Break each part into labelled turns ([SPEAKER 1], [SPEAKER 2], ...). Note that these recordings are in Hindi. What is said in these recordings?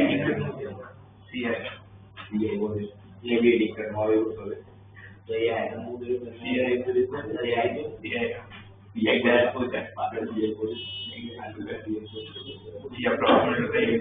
[SPEAKER 1] सी है ये भी दिक्कत हमारे ऊपर है तो ये है सी है ये डैश हो जाए पागल ये को ये अप्रोक्सीमेट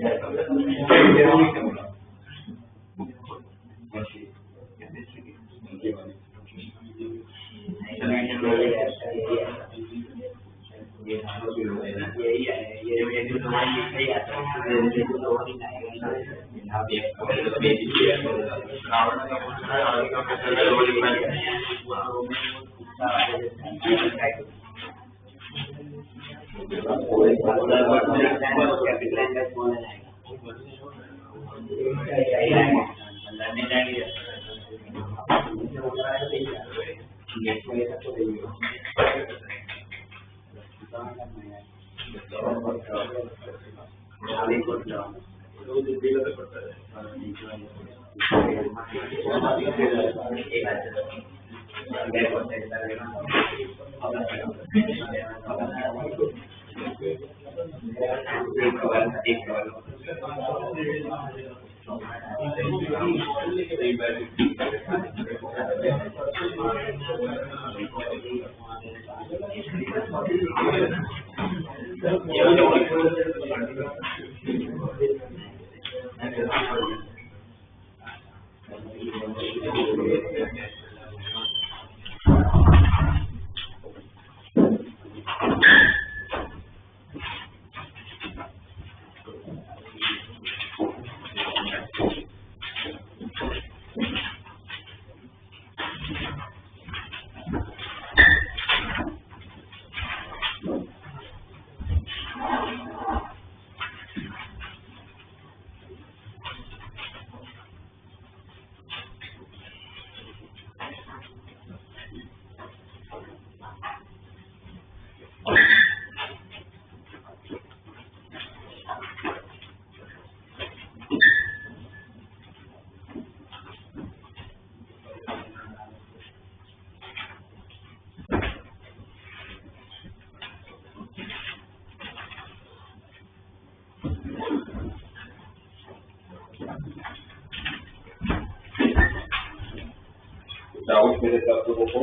[SPEAKER 1] डाउट मेरे से आप लोगों को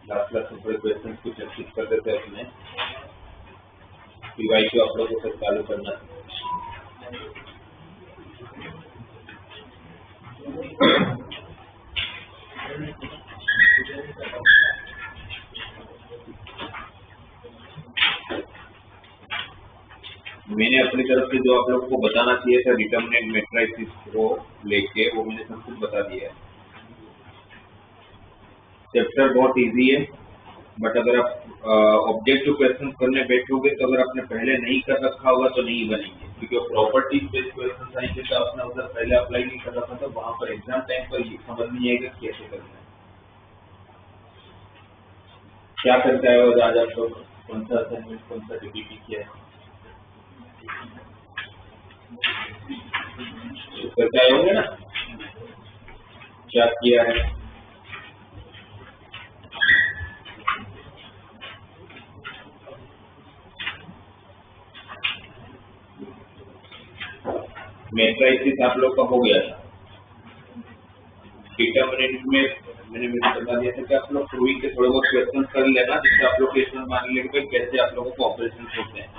[SPEAKER 1] लास्ट क्लास में थोड़े क्वेश्चन कुछ चर्चित कर देते हैं अपने पीवाई को आप लोगों को चालू करना मैंने अपनी तरफ से जो आप लोगों को बताना चाहिए था डिटरमिनेंट मैट्रिसेस को लेके वो मैंने सब कुछ बता दिया है। चैप्टर बहुत इजी है बट अगर आप ऑब्जेक्टिव क्वेश्चन करने बैठोगे तो अगर आपने पहले नहीं कर रखा होगा तो नहीं बनेंगे क्योंकि प्रॉपर्टीज बेस्ड क्वेश्चन आएंगे तो आपने उधर पहले अप्लाई नहीं कर रखा तो वहां पर एग्जाम टाइम पर समझ नहीं आएगा कैसे करना है। क्या करता है और आज आप लोग कौन सा असाइनमेंट कौन सा डीपीपी किया है करता है होंगे ना क्या किया है मैट्रिसेस आप लोग का हो गया था डिटरमिनेंट में मैंने बता दिया था कि आप लोग प्रूविंग के थोड़े बहुत क्वेश्चन कर लेना जिससे आप लोग क्वेश्चन मान लेंगे कैसे आप लोगों को ऑपरेशन होते हैं।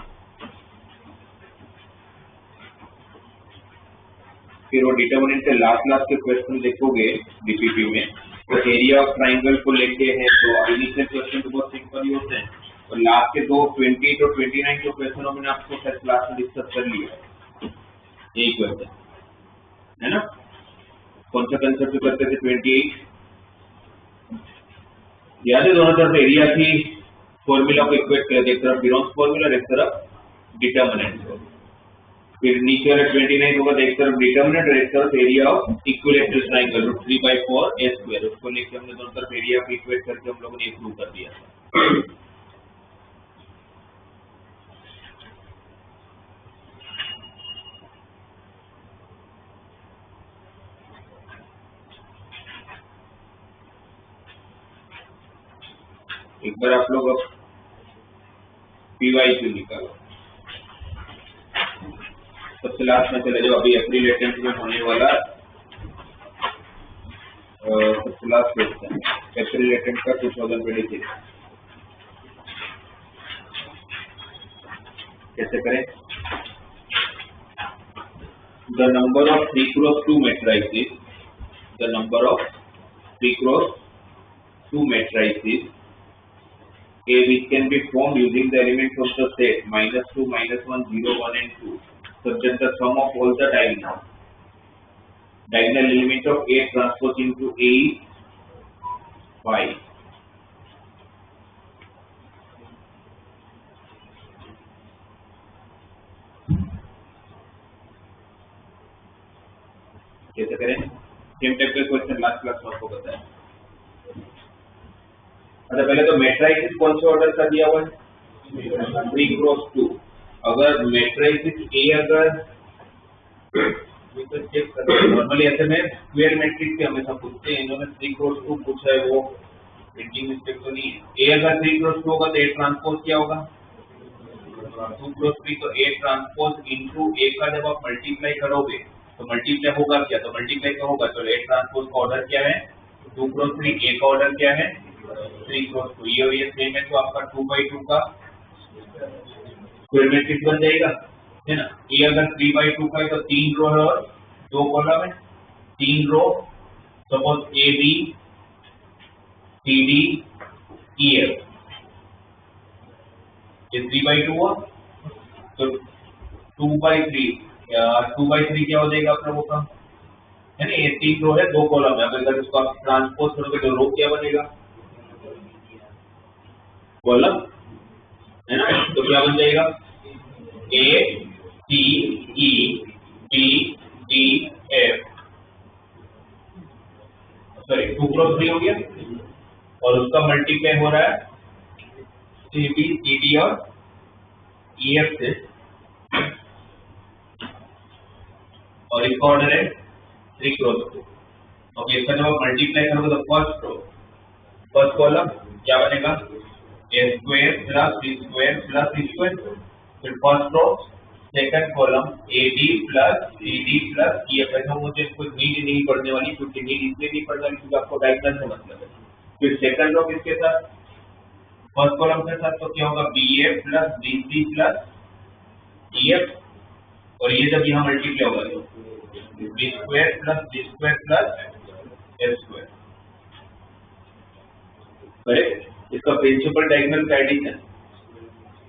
[SPEAKER 1] फिर वो डिटरमिनेंट के लास्ट के क्वेश्चन देखोगे डीपीपी में तो एरिया ऑफ ट्राइंगल को लेके है तो इनिशियल क्वेश्चन तो बहुत सिंपल ही होते हैं और लास्ट के दो 20 और 29 के क्वेश्चनों में आपको शायद क्लास में डिस्कस कर लिया यही क्वेश्चन है ना कौन सा कंसेप्ट करते थे 28 याद है दोनों तरफ एरिया की फॉर्मूला को इक्वेट किया एक तरफ बिरोन्स फॉर्मूला एक तरफ डिटरमिनेंट फिर नीचे वाला 29 होगा एक तरफ डिटरमिनेंट और एक तरफ area of equilateral triangle √3/4 a square उसको लेके हमने दोनों तरफ एरिया को इक्वेट करके हम लोगों ने प्रूव कर दिया था। एक बार आप लोग अब पीवाई क्यू निकालो। सबसे सबसे लास्ट में चले जाओ, अभी अप्रैल अटेम्प्ट में होने वाला सबसे लास्ट क्वेश्चन अप्रैल अटेम्प्ट का 2026 कैसे करें। The number of 3x2 matrices, the number of 3x2 matrices A which can be formed using the elements of the set -2, -1, 0, 1 and 2 such that the sum of all the diagonal element of A transpose into A is 5. कैसे करें? सेम टाइप का क्वेश्चन लास्ट क्लास में आपको बताया। अच्छा, पहले तो मैट्रिसेस कौन से ऑर्डर का दिया हुआ है? 3x2। अगर मैट्रिसेस ए अगर नॉर्मली ऐसे में स्क्वायर मैट्रिक्स के हमेशा पूछते हैं, इन्होंने 3x2 पूछा है, वो प्रिंटिंग मिस्टेक तो नहीं है। ए अगर 3x2 होगा तो ए ट्रांसपोज क्या होगा? 2x3, तो ए ट्रांसपोज इनटू ए का जब आप मल्टीप्लाई करोगे तो मल्टीप्लाई होगा क्या? तो मल्टीप्लाई क्या होगा? तो ए ट्रांसपोज का ऑर्डर क्या है? 2x3। ए का ऑर्डर क्या है? 3x2। ये सेम है, तो आपका 2/2 का स्क्वायर मैट्रिक्स बन जाएगा, है ना। ये अगर 3/2 का है तो 3 रो है और 2 कॉलम है। 3 row suppose A B C D E F, ये 3/2 हुआ, तो 2/3 क्या हो जाएगा आप लोगों का, है ना। ये 3 रो है, 2 कॉलम है। अगर इसको आप ट्रांसपोज करोगे तो रो क्या बनेगा? कॉलम, है ना। तो क्या बन जाएगा? A C E B D F, sorry 2x3 हो गया, और उसका मल्टीप्लाई हो रहा है सी बी सी डी और ई एफ से, और इसका ऑर्डर है 3x2। ओके, इसका जब आप मल्टीप्लाई करोगे तो फर्स्ट कॉलम क्या बनेगा? A square plus B square plus C square. फिर first row second column A D plus C D plus E F. ऐसा मुझे कोई नीड नहीं पढ़ने वाली, क्योंकि नीड इसलिए नहीं पढ़ना क्योंकि आपको डायग्राम से मतलब है। फिर सेकंड रो किसके साथ? फर्स्ट कॉलम के साथ, तो क्या होगा? B A plus B C plus E F, और ये जब यहाँ मल्टीप्लाई होगा तो B square plus B square plus F square, correct. इसका प्रिंसिपल डायगोनल का addition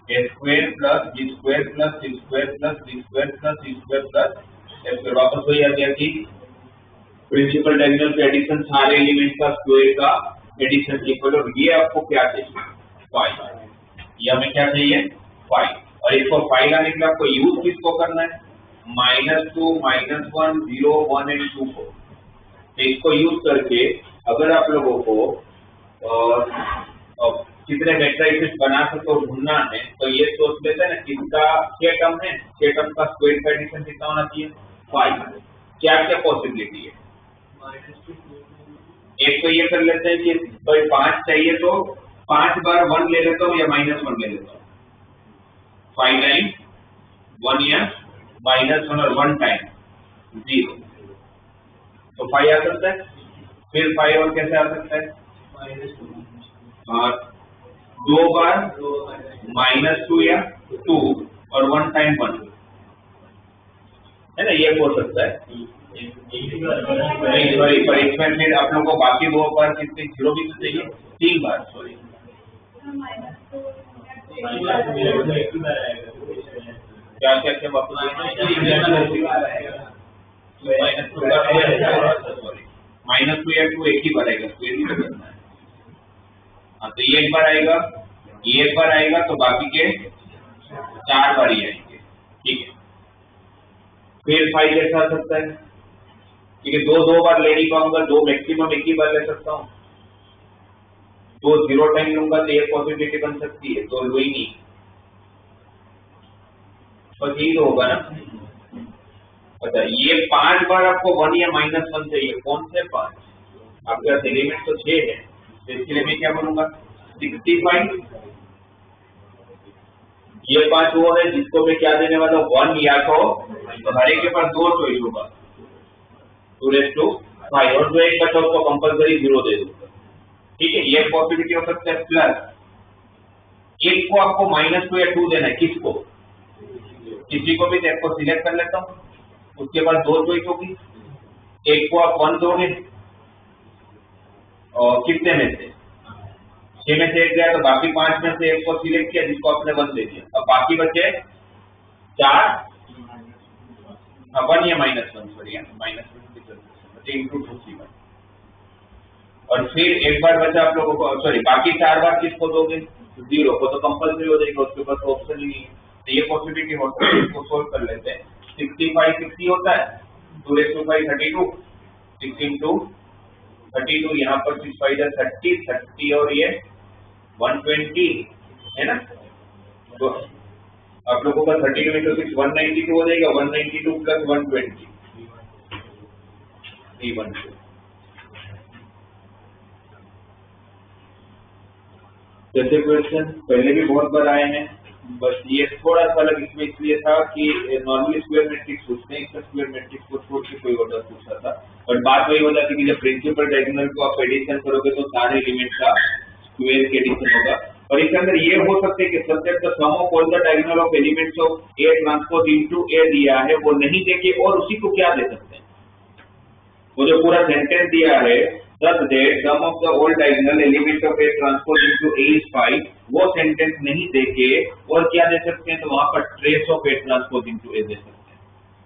[SPEAKER 1] A square plus B square plus C square plus D square plus C square plus F square. वापस वही आ गया कि प्रिंसिपल डायगोनल का एडिशन सारे एलिमेंट का स्क्वायर का एडिशन इक्वल, और ये आपको क्या चाहिए? 5। ये हमें क्या चाहिए? 5। और इसको 5 लाने के लिए आपको यूज किसको करना है? -2, -1, 0, 1 एंड 2 को। तो इसको यूज करके अगर आप लोगों को कितने मैट्रिसेस बना सको ढूंढना है, तो ये सोच लेते हैं ना, किसका 6 टर्म है, 6 टर्म का स्क्वायर का एडिशन कितना होना चाहिए? 5। क्या क्या पॉसिबिलिटी है? एक तो ये कर लेते हैं कि भाई 5 चाहिए तो 5 बार 1 ले लेता हूँ या -1 ले लेता हूँ। 5 टाइम्स 1 या -1 और 1 टाइम 0, तो 5 आ सकता है। फिर 5 और कैसे आ सकता है? और 2 बार -2 या 2 और 1 टाइम 1, है ना, ये हो सकता है। सॉरी, पर इसमें फिर आप लोगों को बाकी 2 बार कितने 0 भी तो चाहिए, 3 बार, सॉरी क्या क्या क्या -2 या 2 एक ही बार आएगा, स्क्वायर ही करना है। हाँ, तो ये एक बार आएगा, ये एक बार आएगा, तो बाकी के 4 बार ही आएंगे, ठीक है। फिर 5 कैसा आ सकता है? ठीक है, 2 बार ले नहीं पाऊंगा, 2 मैक्सिमम एक ही बार ले सकता हूँ। 2 0 टाइम लूंगा तो ये पॉसिबिलिटी बन सकती है, तो लो ही नहीं, बस यही तो होगा ना। अच्छा, ये 5 बार आपको 1 या -1 चाहिए, कौन से 5? आपके पास एलिमेंट तो 6 है, तो इसके लिए मैं क्या करूंगा? 65 ये 5 वो है जिसको मैं क्या देने वाला हूँ 1 या तो हर एक के पास 2 चॉइस होगा 2⁵ और जो एक बचा उसको कंपलसरी 0 दे दूंगा। ठीक है, ये पॉसिबिलिटी हो सकता है। प्लस एक को आपको -2 या 2 देना है, किसको? किसी को भी को सिलेक्ट कर लेता हूँ, उसके बाद 2 चॉइस होगी। एक को आप 1 दोगे और कितने में से 6 में से एक गया, तो बाकी 5 में से एक को सिलेक्ट किया जिसको आपने 1 दे दिया। अब बाकी बचे 4 1 या -1 सॉरी -1 इंटू 2 और फिर एक बार बचा आप लोगों को सॉरी बाकी 4 बार किसको दोगे 0 को, तो कंपल्सरी हो जाएगा, उसके पास ऑप्शन ही नहीं है। तो ये पॉसिबिलिटी होता है, इसको सोल्व कर लेते हैं। 65 60 होता है 2⁵ 32 6 इंटू 32 यहाँ पर 6 5 30 30 और ये 120 है ना। तो आप लोगों का 32 में तो 6 192 हो जाएगा, 192 प्लस 120 312। जैसे क्वेश्चन पहले भी बहुत बार आए हैं, बस ये थोड़ा सा अलग इसमें इसलिए था कि नॉर्मली स्क्वायर मैट्रिक्स पूछते हैं, इसका स्क्वायर मैट्रिक्स को छोड़ के कोई ऑर्डर पूछा था। और बात वही हो जाती है कि जब प्रिंसिपल डायगोनल को आप एडिशन करोगे तो सारे एलिमेंट का स्क्वायर के एडिशन होगा। और इसके अंदर ये हो सकता है कि subject the sum of all the diagonal of elements of A transpose into A दिया है, वो नहीं देके और उसी को क्या दे सकते हैं, वो जो पूरा सेंटेंस दिया है thus that sum of the all diagonal element of A transpose into A is 5, वो सेंटेंस नहीं देके और क्या दे सकते हैं, तो वहां पर trace of A transpose into A दे सकते हैं।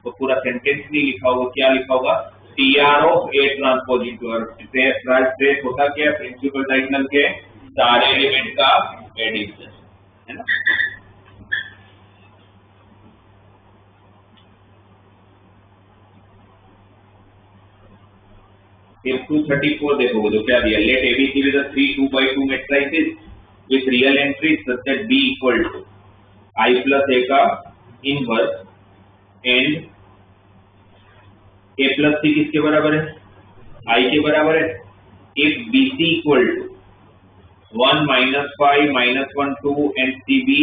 [SPEAKER 1] तो पूरा सेंटेंस नहीं लिखा होगा, क्या लिखा होगा TR of A transpose into A। Trace होता क्या है, प्रिंसिपल डायगोनल के सारे एलिमेंट का एडिशन है ना। फिर 234 देखोगे तो क्या दिया, late ABC with a 3 2x2 matrices with real entries such that B equal to I plus A का inverse and A plus C किसके बराबर है, I के बराबर है। if BC equal to 1 -5 -1 2 and CB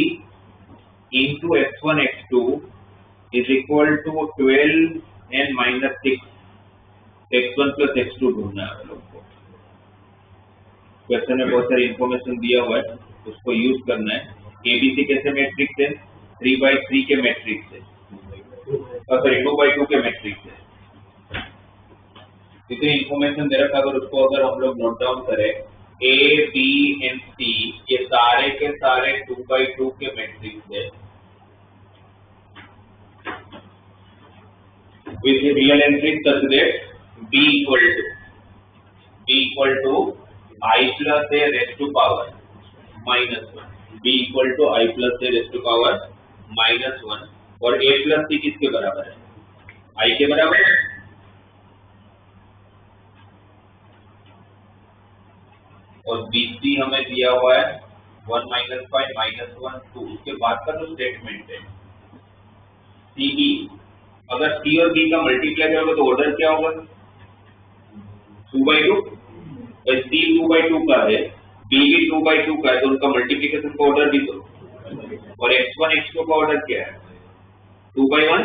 [SPEAKER 1] into x1 x2 is equal to 12 and -6 x1 plus x2 ढूंढना है लोग को। क्वेश्चन में बहुत सारी इंफॉर्मेशन दिया हुआ है, उसको यूज करना है। एबीसी कैसे मैट्रिक्स है, 3/3 के मैट्रिक्स है, सॉरी 2/2 के मैट्रिक्स है। इतनी इंफॉर्मेशन दे रखा, अगर उसको अगर हम लोग नोट डाउन करें, ए बी एंड सी ये सारे के सारे 2/2 के मैट्रिक्स है with real entries such that B equal to I plus A raised to power -1, B equal to I plus A raised to power -1 और A plus C किसके बराबर है, I के बराबर है। और BC हमें दिया हुआ है 1 -5 -1 2, उसके बाद का जो स्टेटमेंट है CB, अगर C और B का मल्टीप्लाई करोगे तो ऑर्डर क्या होगा 2/2, C 2/2 का है, B भी 2/2 का है, तो उनका मल्टीप्लिकेशन का ऑर्डर भी दो। और x1 x2 का ऑर्डर क्या है 2/1,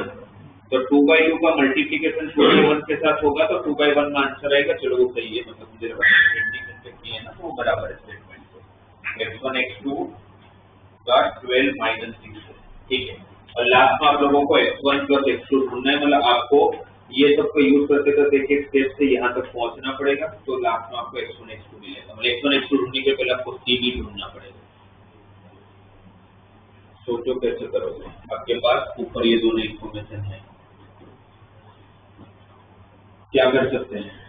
[SPEAKER 1] तो 2/2 का मल्टीप्लिकेशन 2/1 के साथ होगा, तो 2/1 का आंसर आएगा। चलो वो सही है, मतलब मुझे है ना, तो वो बराबर है स्टेटमेंट को x1 x2 का 12 -6। ठीक है, और लास्ट में आप लोगों को x1 plus x2 ढूंढना है, मतलब आपको ये सब को यूज करते करते एक एक स्टेप से यहाँ तक पहुंचना पड़ेगा। तो लास्ट में आपको x1 x2 मिलेगा, मतलब x1 x2 ढूंढने के पहले आपको CB ढूंढना पड़ेगा। सोचो कैसे करोगे, आपके पास ऊपर ये दोनों इंफॉर्मेशन है, क्या कर सकते हैं।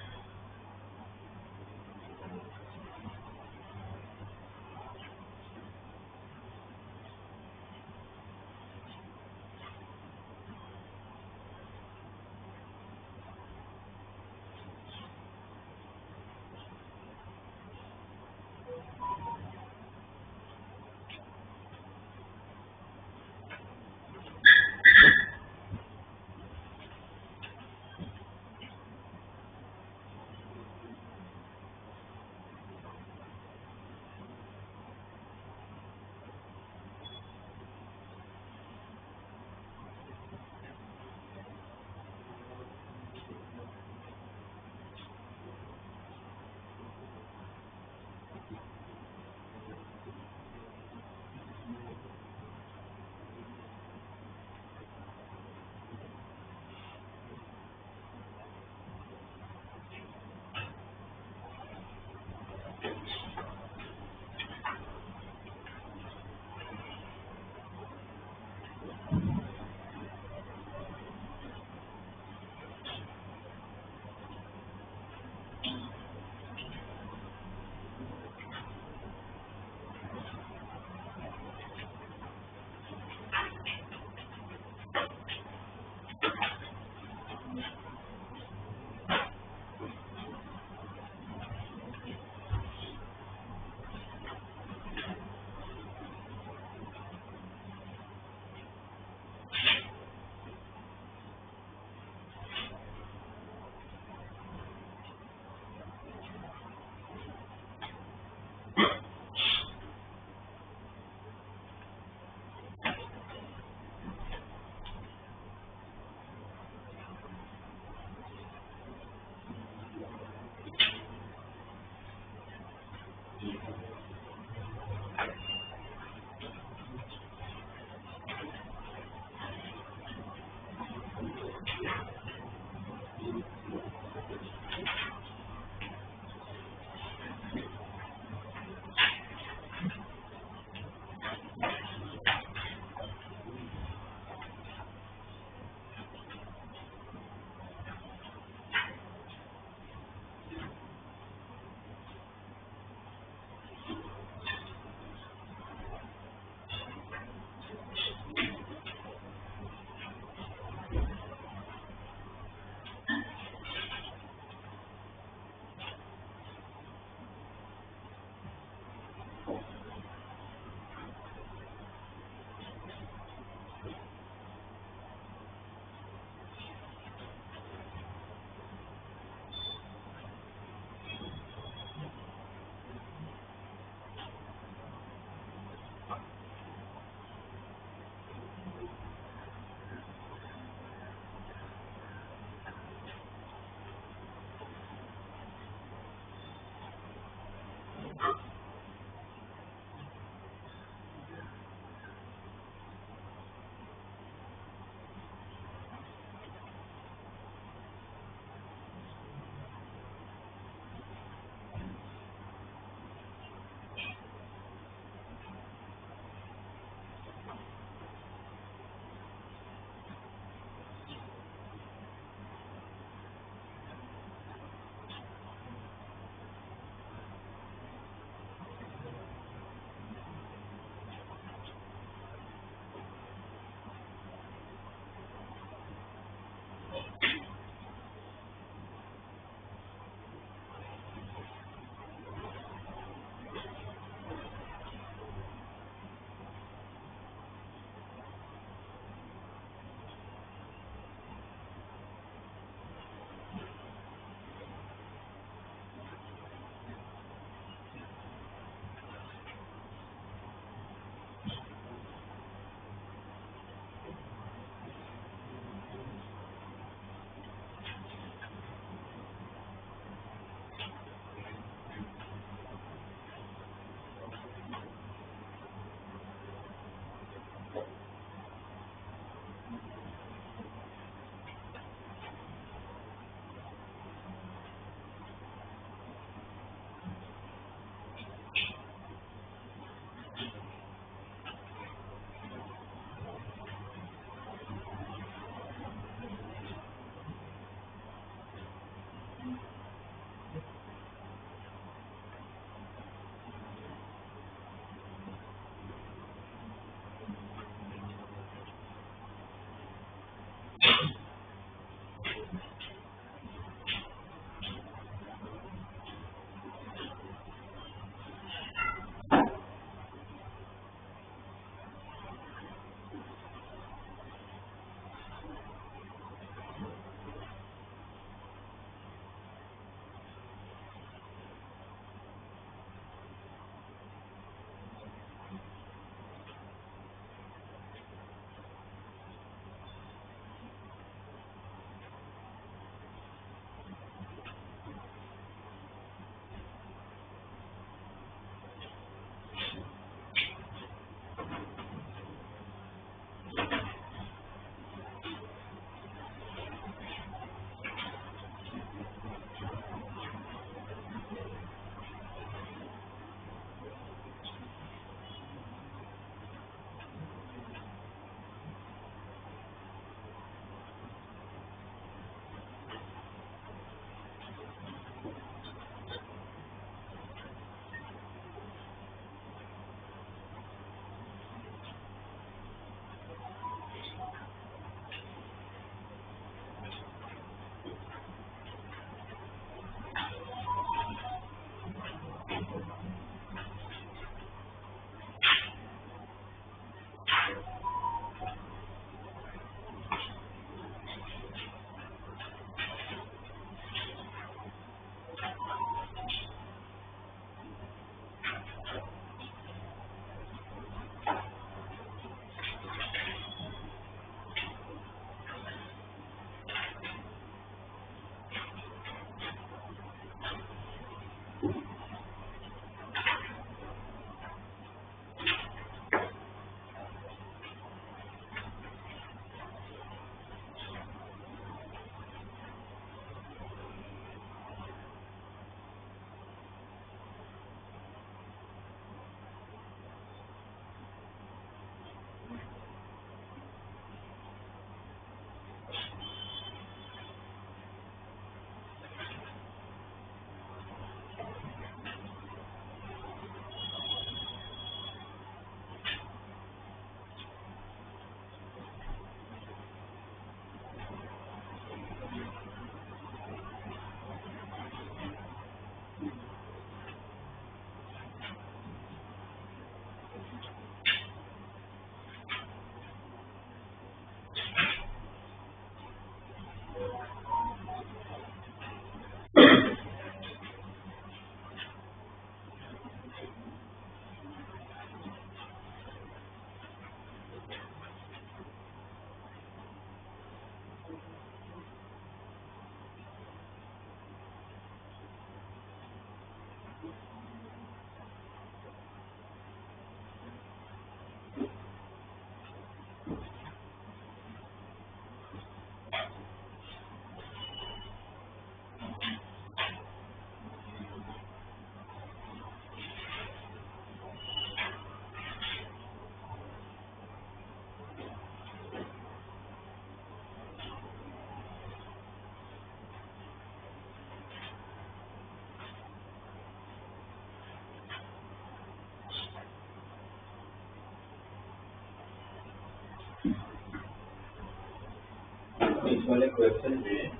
[SPEAKER 1] इस वाले क्वेश्चन में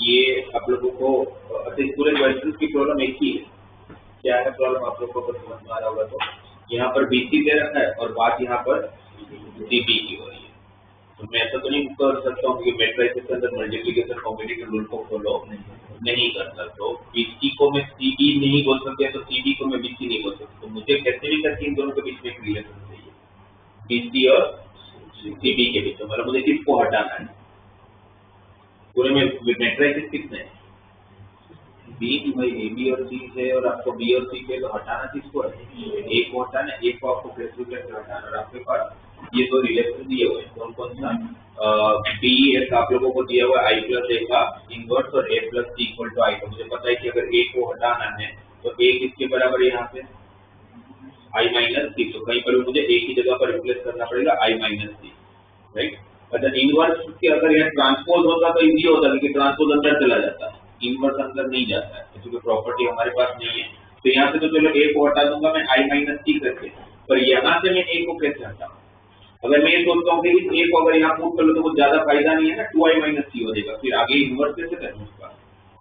[SPEAKER 1] ये आप लोगों को अच्छा, इस पूरे क्वेश्चन की प्रॉब्लम एक ही है। क्या है प्रॉब्लम आप लोगों को समझ में आ रहा होगा। तो यहाँ पर बीसी दे रखा है और बात यहाँ पर सीबी की हो रही है। तो मैं ऐसा तो नहीं कर सकता हूँ कि मैट्रिसेस के अंदर मल्टीप्लिकेशन कॉम्बिनेशन रूल को फॉलो नहीं कर सकता। तो बीसी को मैं सीबी नहीं बोल सकते, तो सीबी को मैं बीसी नहीं बोल सकता। तो मुझे कैसे भी करके इन दोनों के बीच में एक रिलेशन चाहिए, बीसी और सीबी के बीच में। मतलब मुझे किसको हटाना है पूरे में? मैट्रिसेस कितने हैं? बी भाई ए बी और सी है, और आपको बी और सी के तो हटाना किसको है? ए को हटाना, ए को आपको कैसे हटाना। और आपके पास ये दो रिलेशन दिए हुए हैं, कौन कौन सा? बी एस आप लोगों को दिया हुआ है आई प्लस ए का इनवर्स और ए प्लस सी इक्वल टू आई। तो मुझे पता है कि अगर ए को हटाना है तो ए किसके बराबर है यहाँ पे? आई माइनस सी। तो कहीं पर भी मुझे ए की जगह पर रिप्लेस करना पड़ेगा आई माइनस सी, राइट। अगर इनवर्स के अगर यहाँ ट्रांसपोज होता तो इजी होता, क्योंकि ट्रांसपोज अंदर चला जाता है, इनवर्स अंदर नहीं जाता है, क्योंकि प्रॉपर्टी हमारे पास नहीं है। तो यहाँ से तो चलो ए को हटा दूंगा मैं आई माइनस सी करके, पर यहाँ से मैं ए को कैसे हटाऊं? अगर मैं ये सोचता हूँ कि इस ए को अगर यहाँ पुट कर लो तो कुछ ज्यादा फायदा नहीं है ना, 2i माइनस सी हो जाएगा, फिर आगे इनवर्स कैसे करें उसका?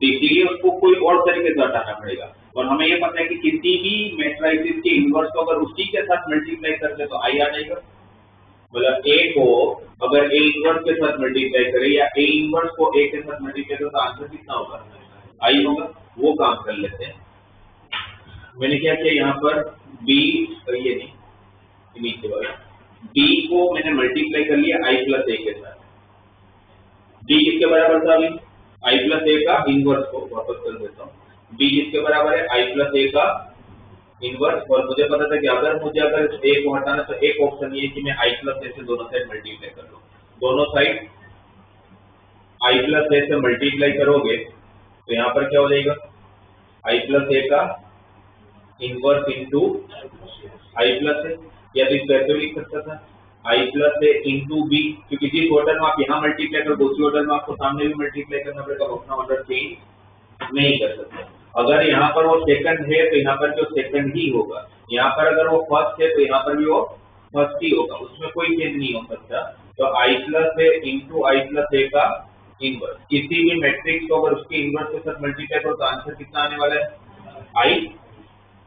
[SPEAKER 1] तो इसीलिए उसको कोई और तरीके से हटाना पड़ेगा। और हमें ये पता है कि किसी भी मैट्रिसेस के इनवर्स को अगर उसी के साथ मल्टीप्लाई करते तो आई आ जाएगा। मतलब ए को अगर ए इनवर्स के साथ मल्टीप्लाई करे या ए इनवर्स को ए के साथ मल्टीप्लाई करे तो आंसर कितना होगा? आई होगा। वो काम कर लेते हैं। मैंने क्या किया यहाँ पर बी, ये नहीं नीचे वाला बी को मैंने मल्टीप्लाई कर लिया आई प्लस ए के साथ। बी किसके बराबर था? अभी आई प्लस ए का इनवर्स को वापस कर देता हूँ। बी किसके बराबर है? आई प्लस ए का इनवर्स। और मुझे पता था कि अगर ए को हटाना तो एक ऑप्शन ये है कि मैं आई प्लस ए से दोनों साइड मल्टीप्लाई कर लूं। दोनों साइड आई प्लस ए से मल्टीप्लाई करोगे तो यहाँ पर क्या हो जाएगा? आई प्लस ए का इनवर्स इंटू आई प्लस ए, या तो इसको ऐसे लिख सकता था आई प्लस ए इंटू बी, क्योंकि जिस ऑर्डर में आप यहाँ मल्टीप्लाई करो दूसरी ऑर्डर में आपको सामने भी मल्टीप्लाई करना पड़ेगा, अपना ऑर्डर चेंज नहीं कर सकते। अगर यहाँ पर वो सेकंड है तो यहाँ पर जो सेकंड ही होगा, यहाँ पर अगर वो फर्स्ट है तो यहाँ पर भी वो फर्स्ट ही होगा, उसमें कोई चेंज नहीं हो सकता। तो आई plus A into I plus ए का इनवर्स, किसी भी मैट्रिक्स को अगर उसके इनवर्स के साथ मल्टीप्लाई करो तो आंसर कितना आने वाला है? आई।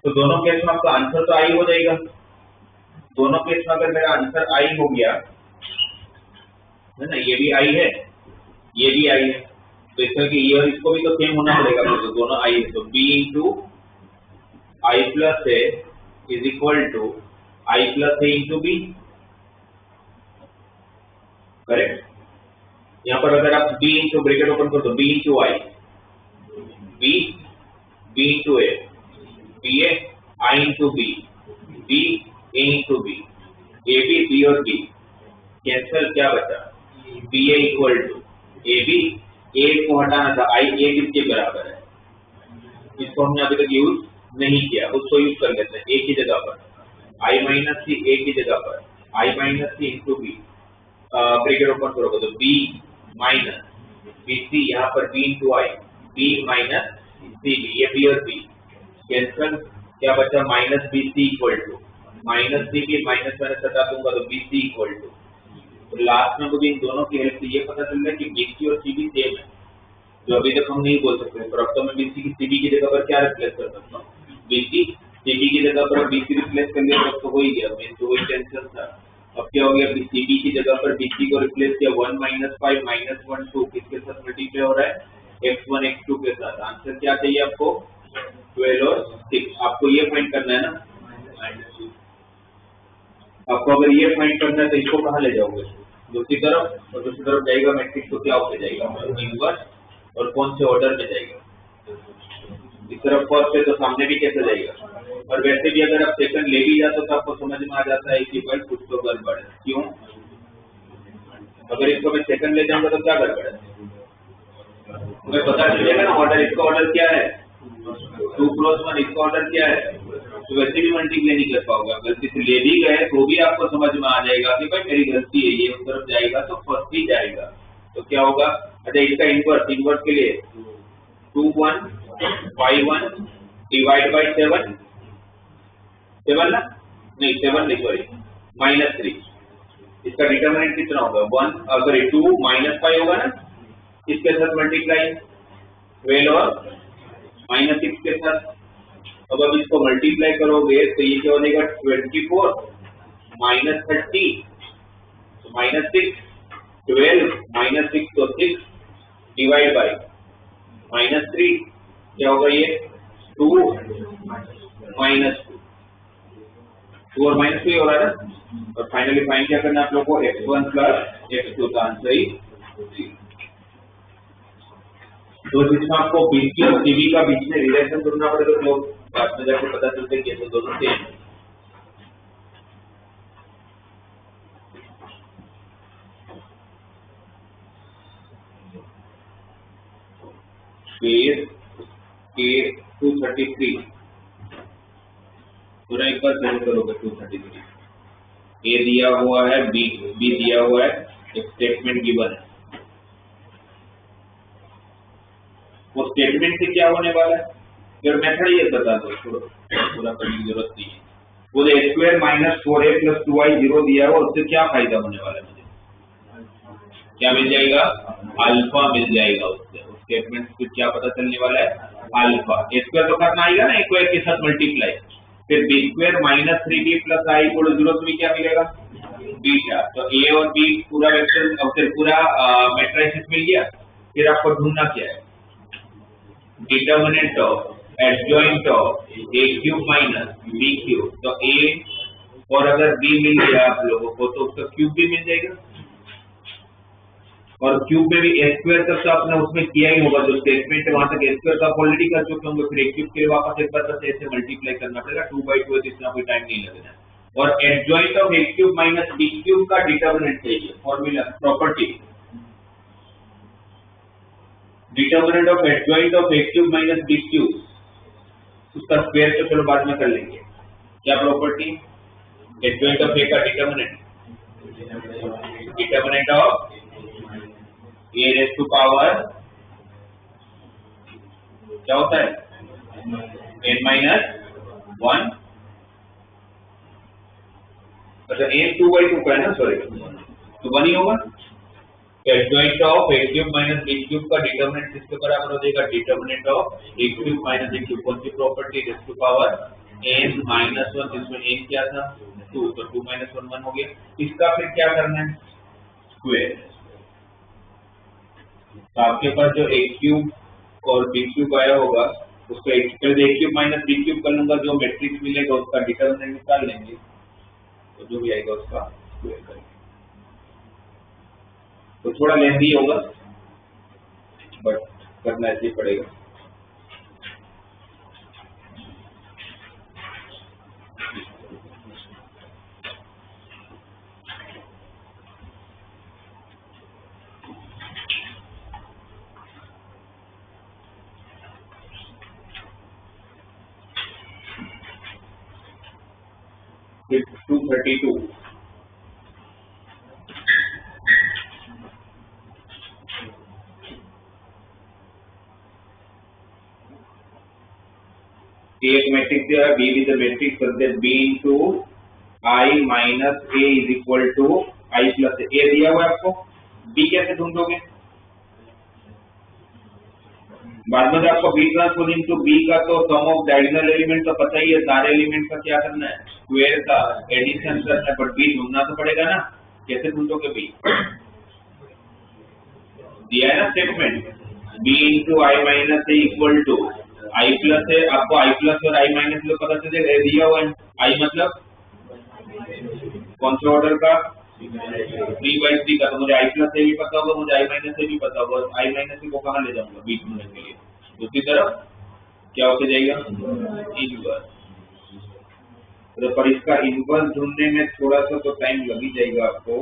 [SPEAKER 1] तो दोनों केस में आपका आंसर तो आई हो जाएगा। दोनों केस में अगर मेरा आंसर आई हो गया है ना, ये भी आई है ये भी आई है, तो इस तरह की ये और इसको भी तो सेम होना पड़ेगा, तो दोनों आई है। तो B into I plus A is equal to I plus A into B, correct. यहाँ पर अगर आप बी इंटू ब्रैकेट ओपन करो तो B into I, B into A, B A I into B, B A into B, A B B और बी कैंसल, क्या बचा? B A equal to A B. A को हटाना था, आई ए किसके बराबर है? इसको हमने अभी तक यूज नहीं किया, उसको यूज कर लेते हैं। ए की जगह पर आई माइनस सी, ए की जगह पर I minus C into B, bracket open करोगे तो बी माइनस बी सी, यहाँ पर B into I, B minus C B, ये बी और बी कैंसल, क्या बचा? Minus B C equal to minus C B, minus minus हटा दूंगा तो बी सी इक्वल टू। तो लास्ट में मुझे इन दोनों की हेल्प से ये पता चल रहा है कि बीसी और सीबी सेम है, जो अभी तक हम नहीं बोल सकते। पर अब तो मैं बीसी की सीबी की जगह पर क्या रिप्लेस कर सकता हूँ? बीसी सीबी की जगह पर बीसी रिप्लेस कर लिया तो हो ही गया, मेन तो वही टेंशन था। अब क्या हो गया? सीबी की जगह पर बीसी को रिप्लेस किया, 1 - 5 - 1 2 किसके साथ मल्टीप्लाई हो रहा है? x1 x2 के साथ। आंसर क्या चाहिए आपको? 12 और 6। आपको ये फाइंड करना है ना, आपको अगर ये फाइंड करना है तो इसको कहाँ ले जाओगे? दूसरी तरफ, और दूसरी तरफ जाएगा मैट्रिक्स तो क्या होके जाएगा? इनवर्स। और कौन से ऑर्डर में जाएगा? इस तरफ फर्स्ट है तो सामने भी कैसे जाएगा? और वैसे भी अगर आप सेकंड ले भी जाते तो आपको समझ में आ जाता है कि भाई कुछ तो गड़बड़ है। क्यों? अगर इसको मैं सेकंड ले जाऊंगा तो क्या गड़बड़ है? तुम्हें पता चलेगा ना ऑर्डर, इसका ऑर्डर क्या है? 2 × 1, इसका ऑर्डर क्या है? तो वैसे भी मल्टीप्लाई नहीं कर पाओगे। गलती से ले भी गए तो भी आपको समझ में आ जाएगा कि भाई मेरी गलती है, ये उस तरफ जाएगा तो फर्स्ट ही जाएगा। तो क्या होगा? अच्छा, इसका इनवर्स के लिए 2 1 5 1 डिवाइड बाई 7 ना, नहीं 7 नहीं, सॉरी -3 इसका डिटर्मिनेंट कितना होगा 1 अगर 2 -5 होगा ना, इसके साथ मल्टीप्लाई 12 और -6 के साथ। अब इसको मल्टीप्लाई करोगे तो ये क्या हो जाएगा 24 -30 -6 12 -6 तो 6 डिवाइड बाय -3 क्या होगा ये 2 -2 और -3 हो रहा है ना। और फाइनली फाइंड क्या करना है आप लोगों को x1 प्लस x2 का आंसर ही 3। तो जिसमें आपको बीसी और सीबी का बीच में रिलेशन ढूंढना पड़ेगा, तो बाद में जाके पता चलता है कि ये दोनों सेम है। फिर A233 पूरा एक बार सही करोगे 233 ए दिया हुआ है बी दिया हुआ है, एक स्टेटमेंट गिवन है। वो स्टेटमेंट से क्या होने वाला है फिर मेथड ये बता दो, पूरा करने की जरूरत नहीं है। वो a square minus 4a plus 2i 0 दिया है, उससे क्या फायदा होने वाला है, मुझे क्या मिल जाएगा अल्फा मिल जाएगा। उससे उस स्टेटमेंट से क्या पता चलने वाला है अल्फा। a स्क्वायर तो करना आएगा ना, एक को एक के साथ मल्टीप्लाई, फिर b square minus 3b plus i equal to 0, तो भी क्या मिलेगा बीटा। तो a और b पूरा वेक्टर और फिर पूरा मैट्रिक्स मिल गया। फिर आपको ढूंढना क्या है determinant of adjoint of a cube minus b cube. तो a और अगर b मिल गया आप लोगों को तो उसका क्यूब भी मिल जाएगा, और क्यूब में भी a स्क्वायर तक तो आपने उसमें किया ही होगा, जो स्टेटमेंट है वहां तक a स्क्वायर का ऑलरेडी कर चुके होंगे। फिर a क्यूब के लिए वापस एक बार बस ऐसे मल्टीप्लाई करना पड़ेगा 2/2 है, इतना कोई टाइम नहीं लगना है। और adjoint of a cube minus b cube का डिटर्मिनेंट चाहिए, formula property determinant of adjoint of a cube minus b cube, उसका स्क्वायर तो चलो बाद में कर लेंगे। क्या प्रॉपर्टी एडजॉइंट ऑफ a का determinant of a raise to power क्या होता है n माइनस 1। अच्छा n 2/2 का है ना, सॉरी तो 1 ही होगा। Adjoint of a cube minus b cube का डिटर्मिनेंट किसके बराबर हो जाएगा determinant of a cube minus b cube. कौन सी property raise to power n minus 1, जिसमें n क्या था 2, तो 2 माइनस 1 1 हो गया। इसका फिर क्या करना है स्क्वायर। तो आपके पास जो a क्यूब और b क्यूब आया होगा उसका a cube minus b cube कर लूंगा, जो मैट्रिक्स मिलेगा उसका डिटर्मिनेंट निकाल लेंगे, तो जो भी आएगा उसका स्क्वायर करेंगे। तो थोड़ा लेंथी होगा बट करना ऐसे ही पड़ेगा। फिर 232 एक मैट्रिक्स दिया है, b is a matrix such that b into i minus a is equal to i plus a दिया हुआ है आपको। b कैसे ढूंढोगे बाद में आपको b ट्रांसपोज इनटू b का तो सम ऑफ डायगोनल एलिमेंट तो पता ही है, सारे एलिमेंट का क्या करना है स्क्वायर का एडिशन करना है, बट b ढूंढना तो पड़ेगा ना। कैसे ढूंढोगे b दिया है ना statement b into i minus a equal to i plus है, आपको i प्लस और i माइनस में पता चलेगा दिया हुआ है। i मतलब कौन से ऑर्डर का 3/3 का, तो मुझे i प्लस ए भी पता होगा, मुझे i माइनस ए भी पता होगा। i माइनस ए को कहाँ ले जाऊंगा b ढूंढने के लिए, दूसरी तरफ क्या होके जाएगा इनवर्स। तो पर इसका इनवर्स ढूंढने में थोड़ा सा तो टाइम लग ही जाएगा आपको,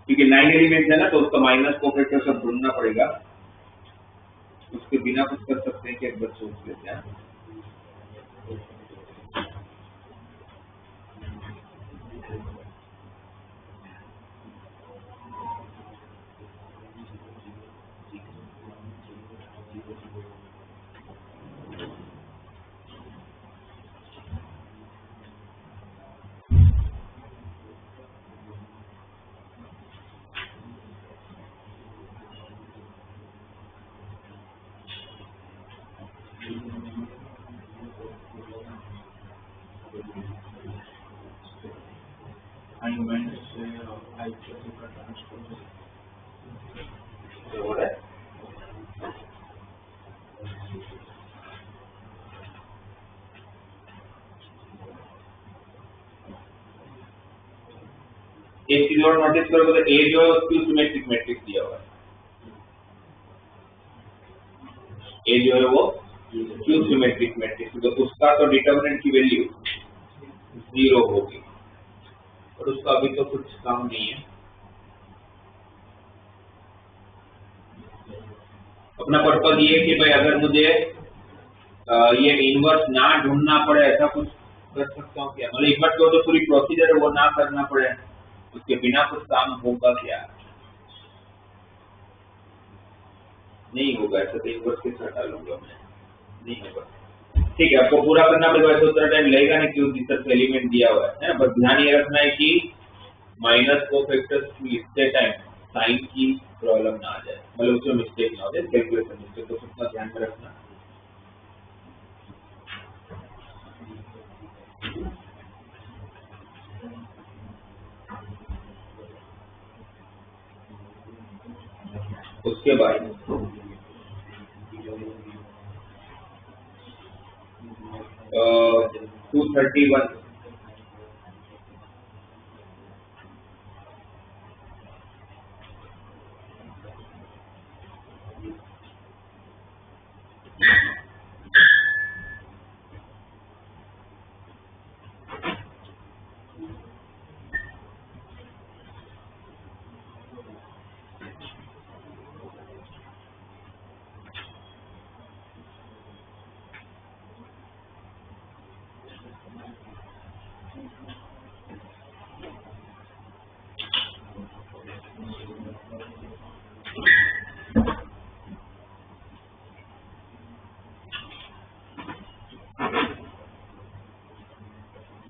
[SPEAKER 1] क्योंकि 9 एलिमेंट है ना, तो उसका माइनस को फैक्टर सब ढूंढना पड़ेगा। उसके बिना कुछ कर सकते हैं कि एक बार सोच लेते हैं।
[SPEAKER 2] I minus I plus का ट्रांसपोज
[SPEAKER 1] हो रहा है। एक चीज और नोटिस करोगे तो ए जो है उसकी सिमेट्रिक मैट्रिक्स दिया हुआ है। ए जो है वो क्यू सिमेट्रिक मैट्रिक्स, तो उसका तो डिटर्मिनेंट की वैल्यू 0 होगी और उसका अभी तो कुछ काम नहीं है। अपना पर्पज ये है कि भाई अगर मुझे ये इनवर्स ना ढूंढना पड़े ऐसा कुछ कर सकता हूँ क्या, मतलब एक बार तो पूरी प्रोसीजर है वो ना करना पड़े, उसके बिना कुछ काम होगा क्या? नहीं होगा, ऐसा तो इनवर्स के साथ डालूंगा मैं, नहीं होगा। ठीक है, आपको पूरा करना पड़ेगा, ऐसा उतना टाइम लगेगा नहीं क्योंकि जिस तरह एलिमेंट दिया हुआ है ना। बस ध्यान ये रखना है कि माइनस को फैक्टर्स लिखते टाइम साइन की प्रॉब्लम ना आ जाए, मतलब उसमें मिस्टेक ना हो जाए, कैलकुलेशन मिस्टेक, तो उतना ध्यान में रखना। उसके बाद 231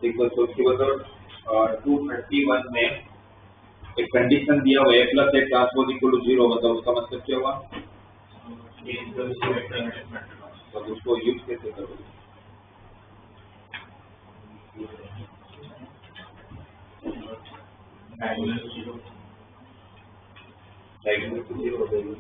[SPEAKER 1] देखो, तो उसके बाद 231 में एक कंडीशन दिया हुआ है plus A transpose equal to 0, मतलब उसका मतलब क्या हुआ? तो उसको यूज कैसे करोगे? डायगोनल तो 0 हो जाएगी।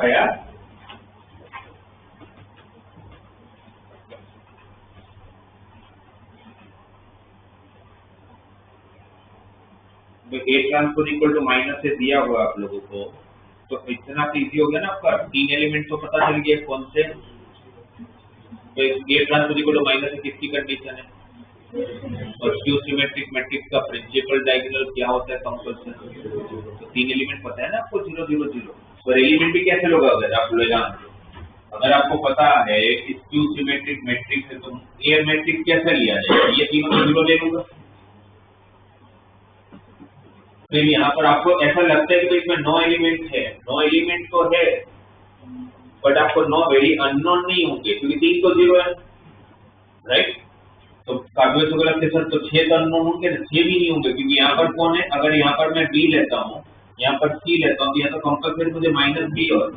[SPEAKER 1] आया? A transpose equal to minus से दिया हुआ आप लोगों को, तो इतना तो इजी हो गया ना आपका, 3 एलिमेंट तो पता चल गया कौन से। A transpose equal to minus से किसकी कंडीशन है, और स्क्यू सिमेट्रिक मैट्रिक्स का प्रिंसिपल डायगोनल क्या होता है, कंपल्सन। तो 3 एलिमेंट पता है ना आपको, 0 0 0। और एलिमेंट भी कैसे लोगे अगर आप ले जानते, अगर आपको पता है स्क्यू सिमेट्रिक मैट्रिक्स है तो ए मैट्रिक्स कैसे लिया जाए, ये तीनों 0 ले लूंगा। फिर यहाँ पर आपको ऐसा लगता है कि इसमें 9 एलिमेंट है, 9 एलिमेंट तो है, बट आपको 9 वेरी अननोन नहीं होंगे क्योंकि 3 तो 0 है, राइट। तो काव्य से गलत सर, तो 6 तो अननोन होंगे, 6 भी नहीं होंगे क्योंकि यहाँ पर कौन है, अगर यहाँ पर मैं बी लेता हूँ, यहाँ पर सी लेता हूँ, तो यहाँ तो कंपल्सरी मुझे माइनस बी, और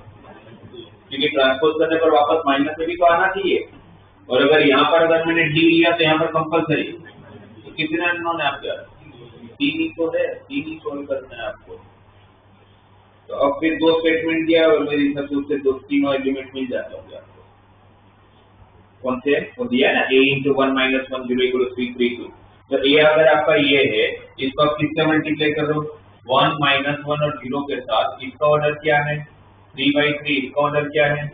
[SPEAKER 1] क्योंकि ट्रांसपोज करने पर वापस माइनस में भी तो आना चाहिए। और अगर यहाँ पर अगर मैंने डी लिया तो यहाँ पर कंपल्सरी, तो कितने अननोन है आपके, 3 ही तो है, 3 ही सोल्व करना है आपको। तो अब फिर 2 स्टेटमेंट दिया और मेरे हिसाब से उससे 2-3 एलिमेंट मिल जाता होगा आपको। कौन से वो दिया ना, a × 1 - 1 0 = 3 3 2। तो a अगर आपका ये है, इसको आप किससे मल्टीप्लाई करो, 1 - 1 और 0 के साथ। इसका ऑर्डर क्या है, 3/3। इसका ऑर्डर क्या है,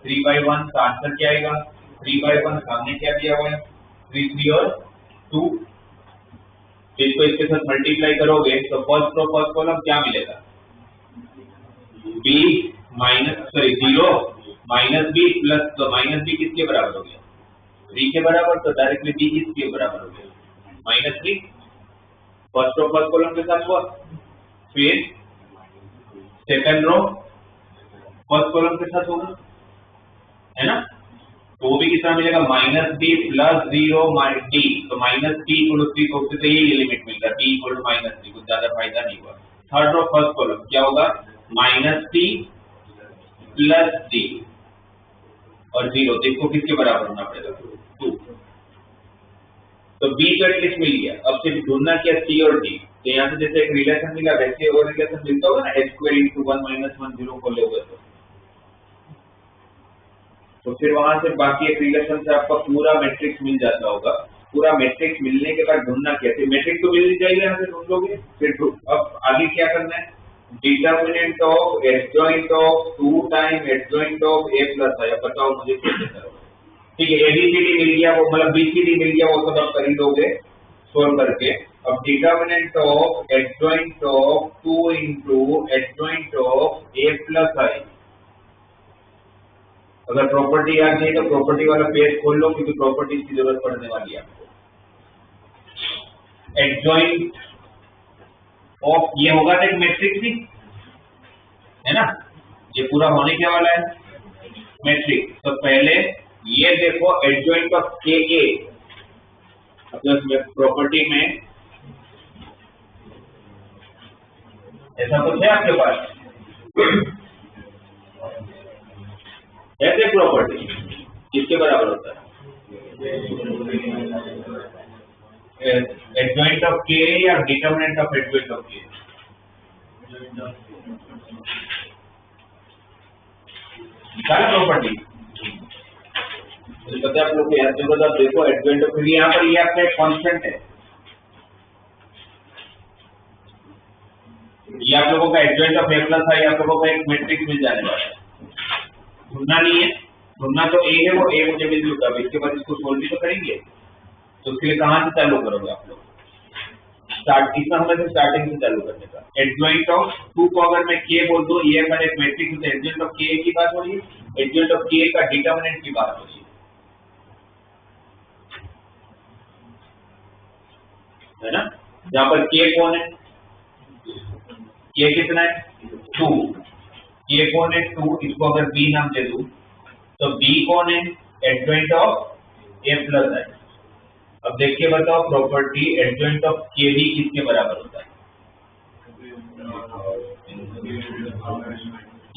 [SPEAKER 1] 3/1। का आंसर क्या आएगा, 3/1। सामने क्या दिया हुआ है, 3 3 और 2। इसको इसके साथ मल्टीप्लाई करोगे तो फर्स्ट रो फर्स्ट कॉलम क्या मिलेगा, b -0 -b प्लस, तो -b किसके बराबर हो गया, 3 के बराबर। तो डायरेक्टली b किसके बराबर हो गया, -3। फर्स्ट रो फर्स्ट कॉलम के साथ हुआ। फिर सेकंड रो फर्स्ट कॉलम के साथ होगा, है ना। तो वो भी कितना मिलेगा, -b + 0 d। तो -b = 3, तो उससे यही लिमिट मिल रहा है, b = -3। कुछ ज्यादा फायदा नहीं हुआ। थर्ड रो फर्स्ट कॉलम क्या होगा, -c + d और 0। तो इसको किसके बराबर होना पड़ेगा, 2। तो b तो एटलीस्ट मिल गया। अब सिर्फ ढूंढना क्या, c और d। तो यहाँ से जैसे एक रिलेशन मिला वैसे और रिलेशन मिलता होगा ना, h² × 1 - 1 0 को लोगे तो फिर वहां से बाकी एक रिलेशन से आपका पूरा मैट्रिक्स मिल जाता होगा। पूरा मैट्रिक्स मिलने के बाद ढूंढना क्या है, मैट्रिक्स तो मिल जाएगा, यहाँ से ढूंढ लोगे। फिर अब आगे क्या करना है, determinant of adjoint of 2 time adjoint of a + i। बताओ मुझे कैसे करोगे, ठीक है। ABCD मिल गया, वो मतलब BCD मिल गया, वो सब आप कर ही दोगे सोल्व करके। अब determinant of adjoint of 2 × adjoint of a + i। अगर प्रॉपर्टी याद नहीं तो प्रॉपर्टी वाला पेज खोल लो, क्योंकि प्रॉपर्टीज की जरूरत पड़ने वाली है आपको। एडजॉइंट ऑफ ये होगा तो एक मैट्रिक्स भी है ना, ये पूरा होने क्या वाला है, मैट्रिक्स। तो पहले ये देखो एडजॉइंट ऑफ KA, अपने प्रॉपर्टी में ऐसा कुछ है आपके पास, ऐसे प्रॉपर्टी किसके बराबर होता है, एडजॉइंट ऑफ K या determinant of adjoint of K, सारा प्रॉपर्टी पता है आप लोग को, याद जरूरत। आप देखो एडजॉइंट ऑफ, यहाँ पर ये आपका एक कांस्टेंट है, ये आप लोगों का एडजॉइंट ऑफ a + i, आप लोगों का एक मैट्रिक्स मिल जाने वाला है। ढूंढना नहीं है, ढूंढना तो a है, वो a मुझे मिल चुका है। इसके बाद इसको सोल्व भी तो करेंगे, तो उसके लिए कहां से चालू करोगे आप लोग, इसमें हमें स्टार्टिंग से चालू करने का। एडजॉइंट ऑफ 2 को अगर मैं k बोल दूं, ये अगर एक मैट्रिक्स है, एडजॉइंट ऑफ k की बात हो रही है, एडजॉइंट ऑफ k का डिटर्मिनेंट की बात हो रही है ना। जहां पर k कौन है, k कितना है, 2। k कौन है, 2। इसको अगर b नाम दे दूं तो b कौन है, एडजॉइंट ऑफ a + i। अब देख के बताओ प्रॉपर्टी एडजॉइंट ऑफ k भी किसके बराबर होता है,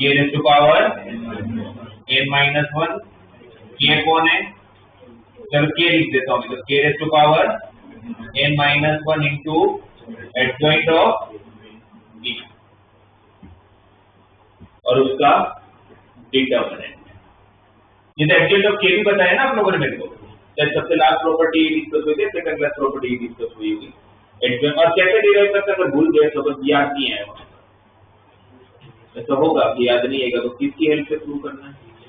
[SPEAKER 1] k⁻n−1। k कौन है, चलो k लिख देता हूँ, तो k⁻n−1 × एडजॉइंट ऑफ b। और उसका डिटर्मिनेंट। ये तो एडजॉइंट ऑफ के भी बताया ना आप लोगों ने मेरे को, जब सबसे लास्ट प्रॉपर्टी ये डिस्कस हुई थी, सेकंड लास्ट प्रॉपर्टी ये डिस्कस हुई होगी एडजॉइंट। और कैसे डिराइव करते हैं, अगर भूल गए तो बस याद नहीं है, ऐसा होगा कि याद नहीं आएगा तो किसकी हेल्प से प्रूव करना है, a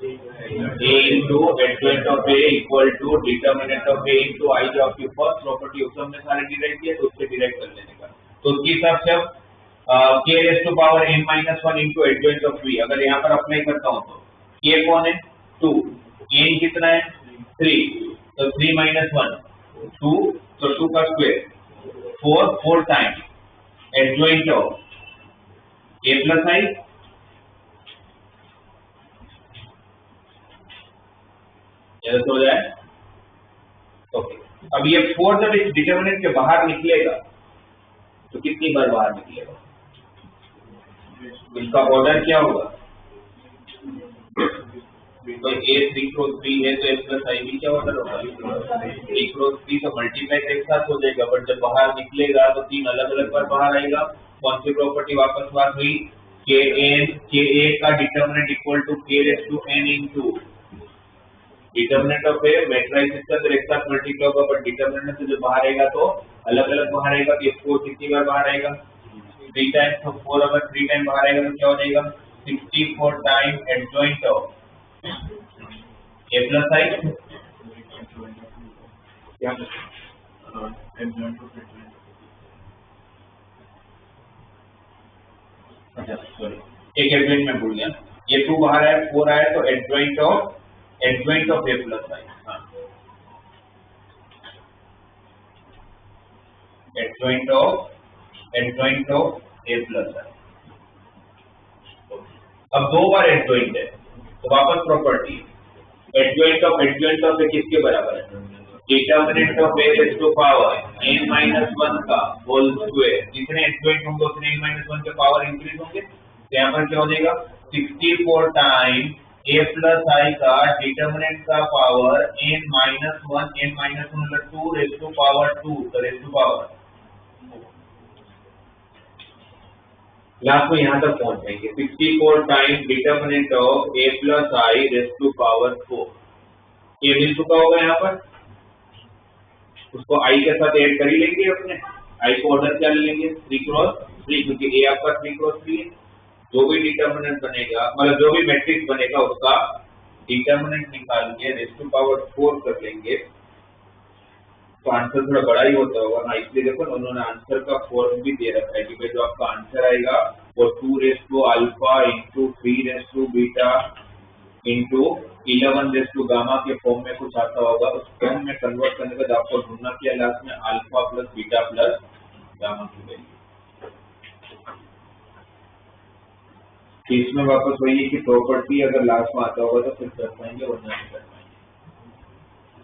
[SPEAKER 1] into adjoint of a equal to determinant of a into I, जो आपकी फर्स्ट प्रॉपर्टी उस हमने सारे डिराइव किए तो उससे डिराइव कर लेने का। तो उसके हिसाब से अब k raised to power n minus 1 into adjoint of v, अगर यहाँ पर अप्लाई करता हूँ तो k कौन है 2, n कितना है 3, तो 3 minus 1 2, तो 2 का square 4 times adjoint of a plus I, हो जाए। ओके, अब ये 4 जब इस डिटर्मिनेंट के बाहर निकलेगा तो कितनी बार बाहर निकलेगा, इसका ऑर्डर क्या होगा, तो a 3 क्रॉस 3 है तो a प्लस आई भी क्या ऑर्डर होगा 3 क्रॉस 3, तो मल्टीप्लाई एक साथ हो जाएगा, बट जब बाहर निकलेगा तो 3 अलग अलग बार बाहर आएगा। कौन सी प्रॉपर्टी वापस बात हुई, k a का determinant equal to k raise to n into determinant of A matrix इसके अंदर एक साथ मल्टीप्लाई होगा, बट डिटर्मिनेंट से जब बाहर आएगा तो अलग अलग बाहर आएगा। तो इसको कितनी बार बाहर आएगा 3 टाइम्स, तो 4 अगर 3 टाइम बाहर आएगा तो क्या हो जाएगा 64 time adjoint of a plus I, क्या
[SPEAKER 2] एडजॉइंट ऑफ
[SPEAKER 1] अच्छा सॉरी एक एडजॉइंट में भूल गया, ये 2 बाहर आया 4 आया तो adjoint of a plus I, adjoint of a plus I. अब 2 बार एडजॉइंट है तो वापस प्रॉपर्टी एडजॉइंट ऑफ ए किसके बराबर है, determinant of a raise to power n minus 1 का होल स्क्वायर, जितने एडजॉइंट होंगे उतने n माइनस 1 के पावर इंक्रीज होंगे। तो यहाँ पर क्या हो जाएगा 64 टाइम a प्लस आई का डिटर्मिनेंट का पावर n माइनस 1 मतलब 2 रेज़ टू पावर 2, तो रेज़ टू पावर लास्ट में यहाँ तक पहुंच जाएंगे 64 time determinant of a plus I raise to power 4। ये मिल चुका होगा यहाँ पर, उसको i के साथ ऐड कर ही लेंगे, अपने i को ऑर्डर क्या ले लेंगे 3 क्रॉस 3, क्योंकि a आपका 3 क्रॉस 3 है। जो भी डिटर्मिनेंट बनेगा मतलब जो भी मैट्रिक्स बनेगा उसका डिटर्मिनेंट निकाल के रेज़ टू पावर 4 कर लेंगे तो आंसर थोड़ा बड़ा ही होता होगा ना, इसलिए देखो उन्होंने आंसर का फॉर्म भी दे रखा है कि भाई जो आपका आंसर आएगा वो 2 raise to alpha into 3 raise to beta into 11 raise to gamma के फॉर्म में कुछ आता होगा। उस फॉर्म में कन्वर्ट करने के बाद आपको ढूंढना क्या लास्ट में alpha plus beta plus gamma की वैल्यू। इसमें वापस वही है कि प्रॉपर्टी अगर लास्ट में आता होगा तो फिर कर पाएंगे वरना नहीं कर पाएंगे,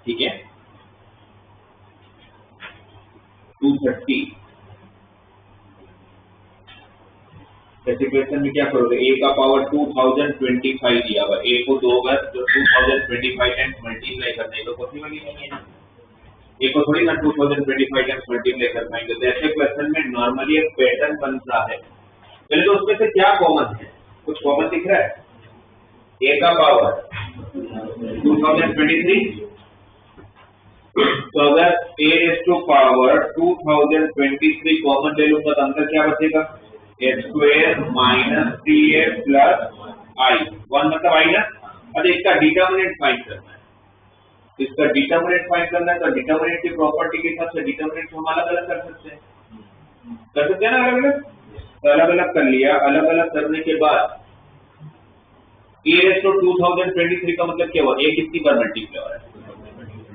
[SPEAKER 1] ठीक है। 230 ऐसे क्वेश्चन में क्या करोगे, a का पावर 2025 दिया हुआ, a को 2 बार जो 2025 टाइम्स मल्टीप्लाई करना है तो पॉसिबल ही नहीं है, a को थोड़ी ना 2025 टाइम्स मल्टीप्लाई कर पाएंगे। तो ऐसे क्वेश्चन में नॉर्मली एक पैटर्न बनता है, पहले तो उसमें से क्या कॉमन है, कुछ कॉमन दिख रहा है, a का पावर 2023, तो अगर a raise to power 2023 common ले लूंगा तो अंदर क्या बचेगा a square minus 3a plus i, 1 मतलब i ना। अब इसका डिटर्मिनेंट फाइंड करना है, इसका डिटर्मिनेंट फाइंड करना है तो डिटर्मिनेंट की प्रॉपर्टी के हिसाब से डिटर्मिनेंट हम अलग अलग कर सकते हैं ना, अलग अलग, तो अलग अलग कर लिया। अलग अलग करने के बाद a रेज़ टू 2023 का मतलब क्या हुआ, a कितनी बार मल्टीप्लाई हो रहा है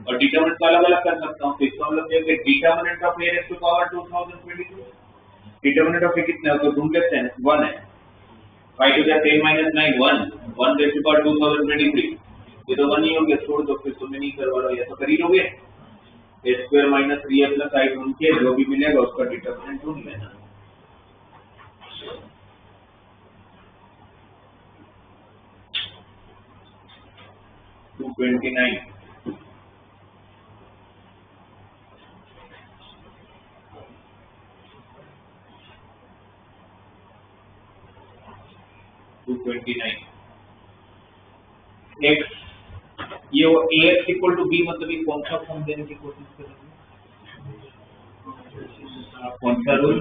[SPEAKER 1] और डिटर्मिनेंट को अलग अलग कर सकता हूँ। तो इसका मतलब ये कि determinant of a raise to power 2023, determinant of a कितना है तो ढूंढ लेते हैं, 1 है, 5 to the 10 minus 9 1 rays to power 2023, ये तो 1 ही हो गया, छोड़ दो, फिर तुम्हें नहीं करवा रहा, या तो कर ही लोगे a square minus 3a plus i ढूंढ के जो भी मिलेगा उसका डिटर्मिनेंट ढूंढ लेना। 229 x, ये वो ax इक्वल टू b, मतलब ये कौन सा फॉर्म देने की कोशिश कर रहे हैं? कौन सा rule?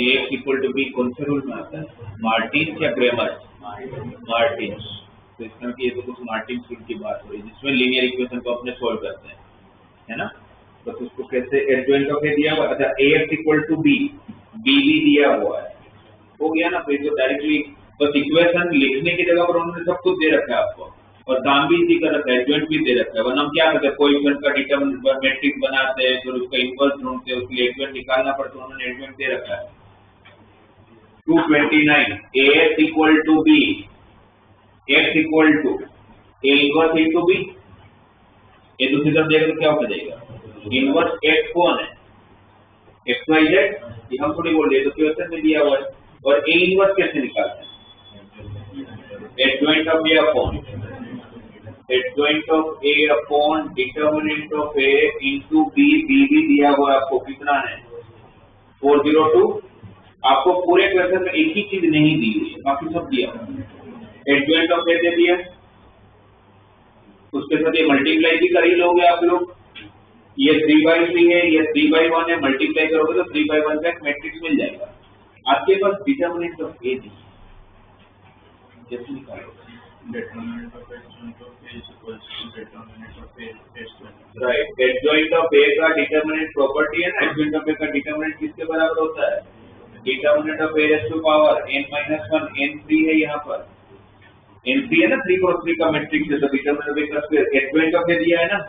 [SPEAKER 1] ax equal to b कौन सा रूल में आता है? मार्टिन या ग्रेमर? मार्टिन। तो इसमें ये तो कुछ मार्टिन रूल की बात हो रही है जिसमें लीनियर इक्वेशन को अपने सोल्व करते हैं, है ना? तो उसको कैसे एडजॉइंट ऑफ ए दिया हुआ, अच्छा ax equal to b, b भी दिया हुआ है, हो गया ना? फिर तो डायरेक्टली बस इक्वेशन लिखने की जगह पर उन्होंने सब कुछ दे रखा है आपको, और काम भी इसी का रखा है, एडजॉइंट भी दे रखा है। वरना हम क्या करते हैं, कोएफिशिएंट का डिटरमिनेंट मैट्रिक्स बनाते हैं, फिर उसका इनवर्स ढूंढते हैं, उसके लिए एडजॉइंट निकालना पड़ता है, उन्होंने एडजॉइंट दे रखा है। 229 ax equal to b, x equal to a inverse into b, ये दूसरी तरफ देखो तो क्या हो जाएगा, इनवर्स x कौन है, x y z, ये हम थोड़ी बोल रहे हैं, तो क्वेश्चन में दिया हुआ है। और a इनवर्स कैसे निकालते हैं, adjoint of a upon adjoint of a upon determinant of a into b, b भी दिया हुआ है आपको, कितना है 402। आपको पूरे क्वेश्चन में एक ही चीज नहीं दी हुई है, बाकी सब दिया हुआ है। एडजॉइंट ऑफ a दे दिया, उसके साथ ये मल्टीप्लाई भी कर ही लोगे आप लोग, ये 3/3 है, ये 3/1 है, मल्टीप्लाई करोगे तो 3/1 का एक मैट्रिक्स मिल जाएगा। आपके पास डिटरमिनेंट ऑफ a दी, जैसे निकालोगे
[SPEAKER 2] Determinant of adjoint of A is equals to determinant of A square.
[SPEAKER 1] Right. Adjoint of a का डिटरमिनेंट प्रॉपर्टी है ना, एडजॉइंट ऑफ a का डिटरमिनेंट किसके बराबर होता है, determinant of a raise to power n-1, n3 है, यहाँ पर n3 है ना, 3×3 का मैट्रिक्स है, तो डिटरमिनेंट ऑफ a का स्क्वायर, एडजॉइंट ऑफ a दिया है ना,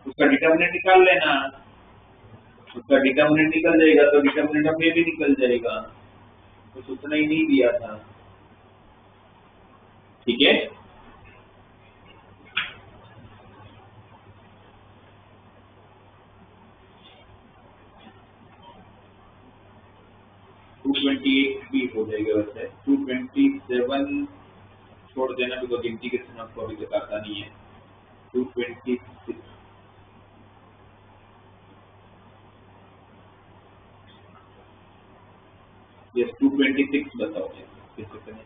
[SPEAKER 1] उसका डिटरमिनेंट निकाल लेना, उसका डिटरमिनेंट निकल जाएगा तो डिटरमिनेंट ऑफ a भी निकल जाएगा, कुछ उतना ही नहीं दिया था, ठीक है। भी हो जाएगा वैसे, 227 छोड़ देना बिकॉज इंटीग्रेशन आपको अभी तक आता नहीं है। 226 यस 226 बताओ कैसे करें।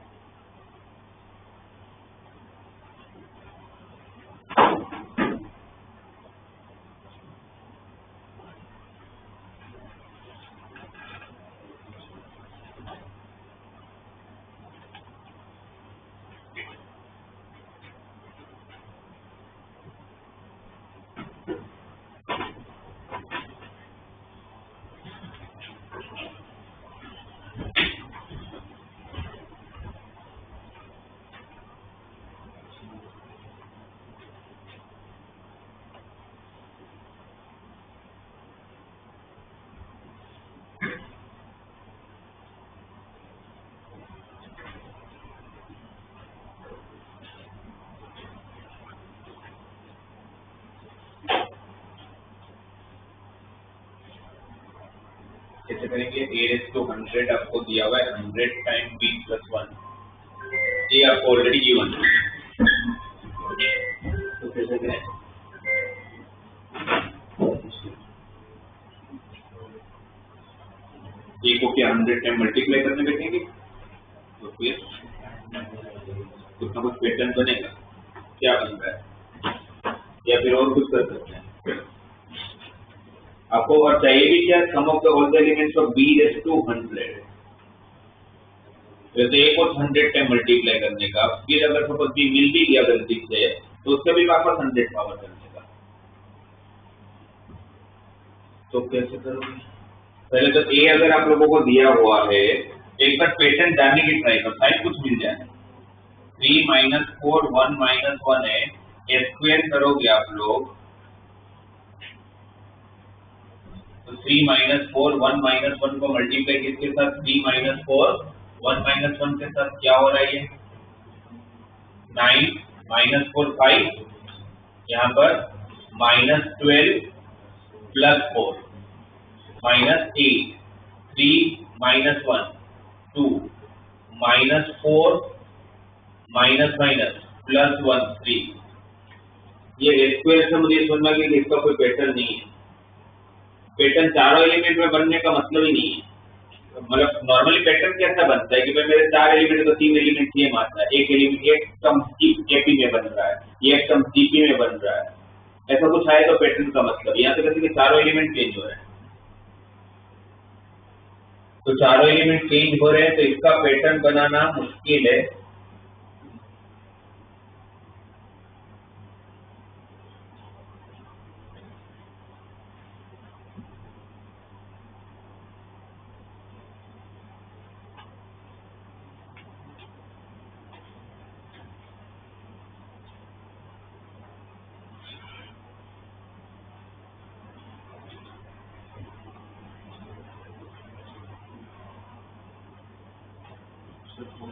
[SPEAKER 1] कैसे करेंगे, a रेज़ टू 100 आपको दिया हुआ है, 100 टाइम b प्लस 1, ये आपको ऑलरेडी गिवन है, तो कैसे करें, a को क्या 100 टाइम मल्टीप्लाई करने बैठेंगे तो फिर कुछ ना कुछ पैटर्न बनेगा, क्या बन रहा है, या फिर और कुछ कर सकते हैं आपको। और चाहिए भी क्या, sum of the all the elements of b raise to 100, जैसे a को 100 टाइम मल्टीप्लाई करने का, फिर अगर सपोज b मिल भी गया गलती से तो उससे भी वापस 100 पावर करने का, तो कैसे करोगे। पहले तो a अगर आप लोगों को दिया हुआ है, एक बार पैटर्न जानने की ट्राई करो, शायद कुछ मिल जाए। 3 - 4 1 - 1 है, स्क्वायर करोगे आप लोग तो 3 - 4 1 - 1 को मल्टीप्लाई किसके साथ, 3 - 4 1 - 1 के साथ, क्या हो रहा है ये 9 - 4 5, यहाँ पर -12 + 4 -8 3 - 1 2 -4 +1 3, ये स्क्वायर से मुझे समझ में आ गया कि इसका कोई पैटर्न नहीं है, पैटर्न चारों एलिमेंट में बनने का मतलब ही नहीं है, मतलब नॉर्मली पैटर्न कैसा बनता है कि भाई मेरे 4 एलिमेंट तो 3 एलिमेंट ये मानता है, एक एलिमेंट एक टर्म एपी में बन रहा है, ये एक टर्म जीपी में बन रहा है, ऐसा कुछ है तो पैटर्न का मतलब। यहाँ तो कहते हैं कि चारों एलिमेंट चेंज हो रहे हैं, तो चारों एलिमेंट चेंज हो रहे हैं तो इसका पैटर्न बनाना मुश्किल है।
[SPEAKER 2] So 4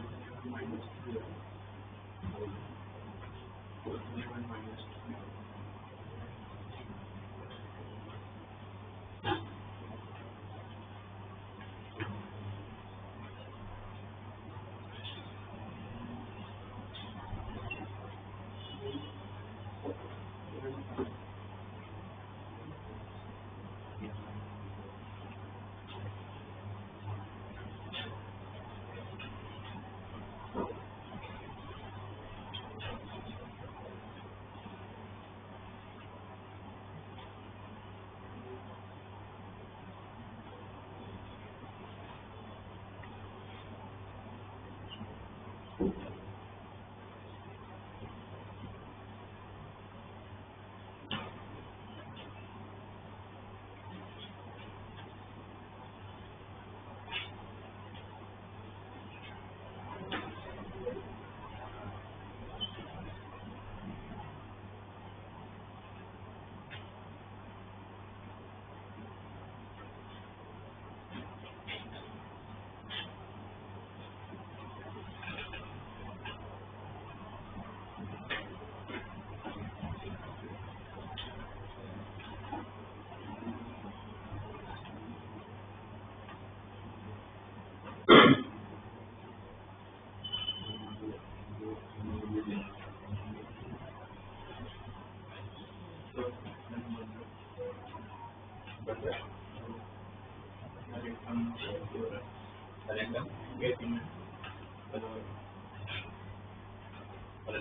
[SPEAKER 2] minus 3 4 minus 3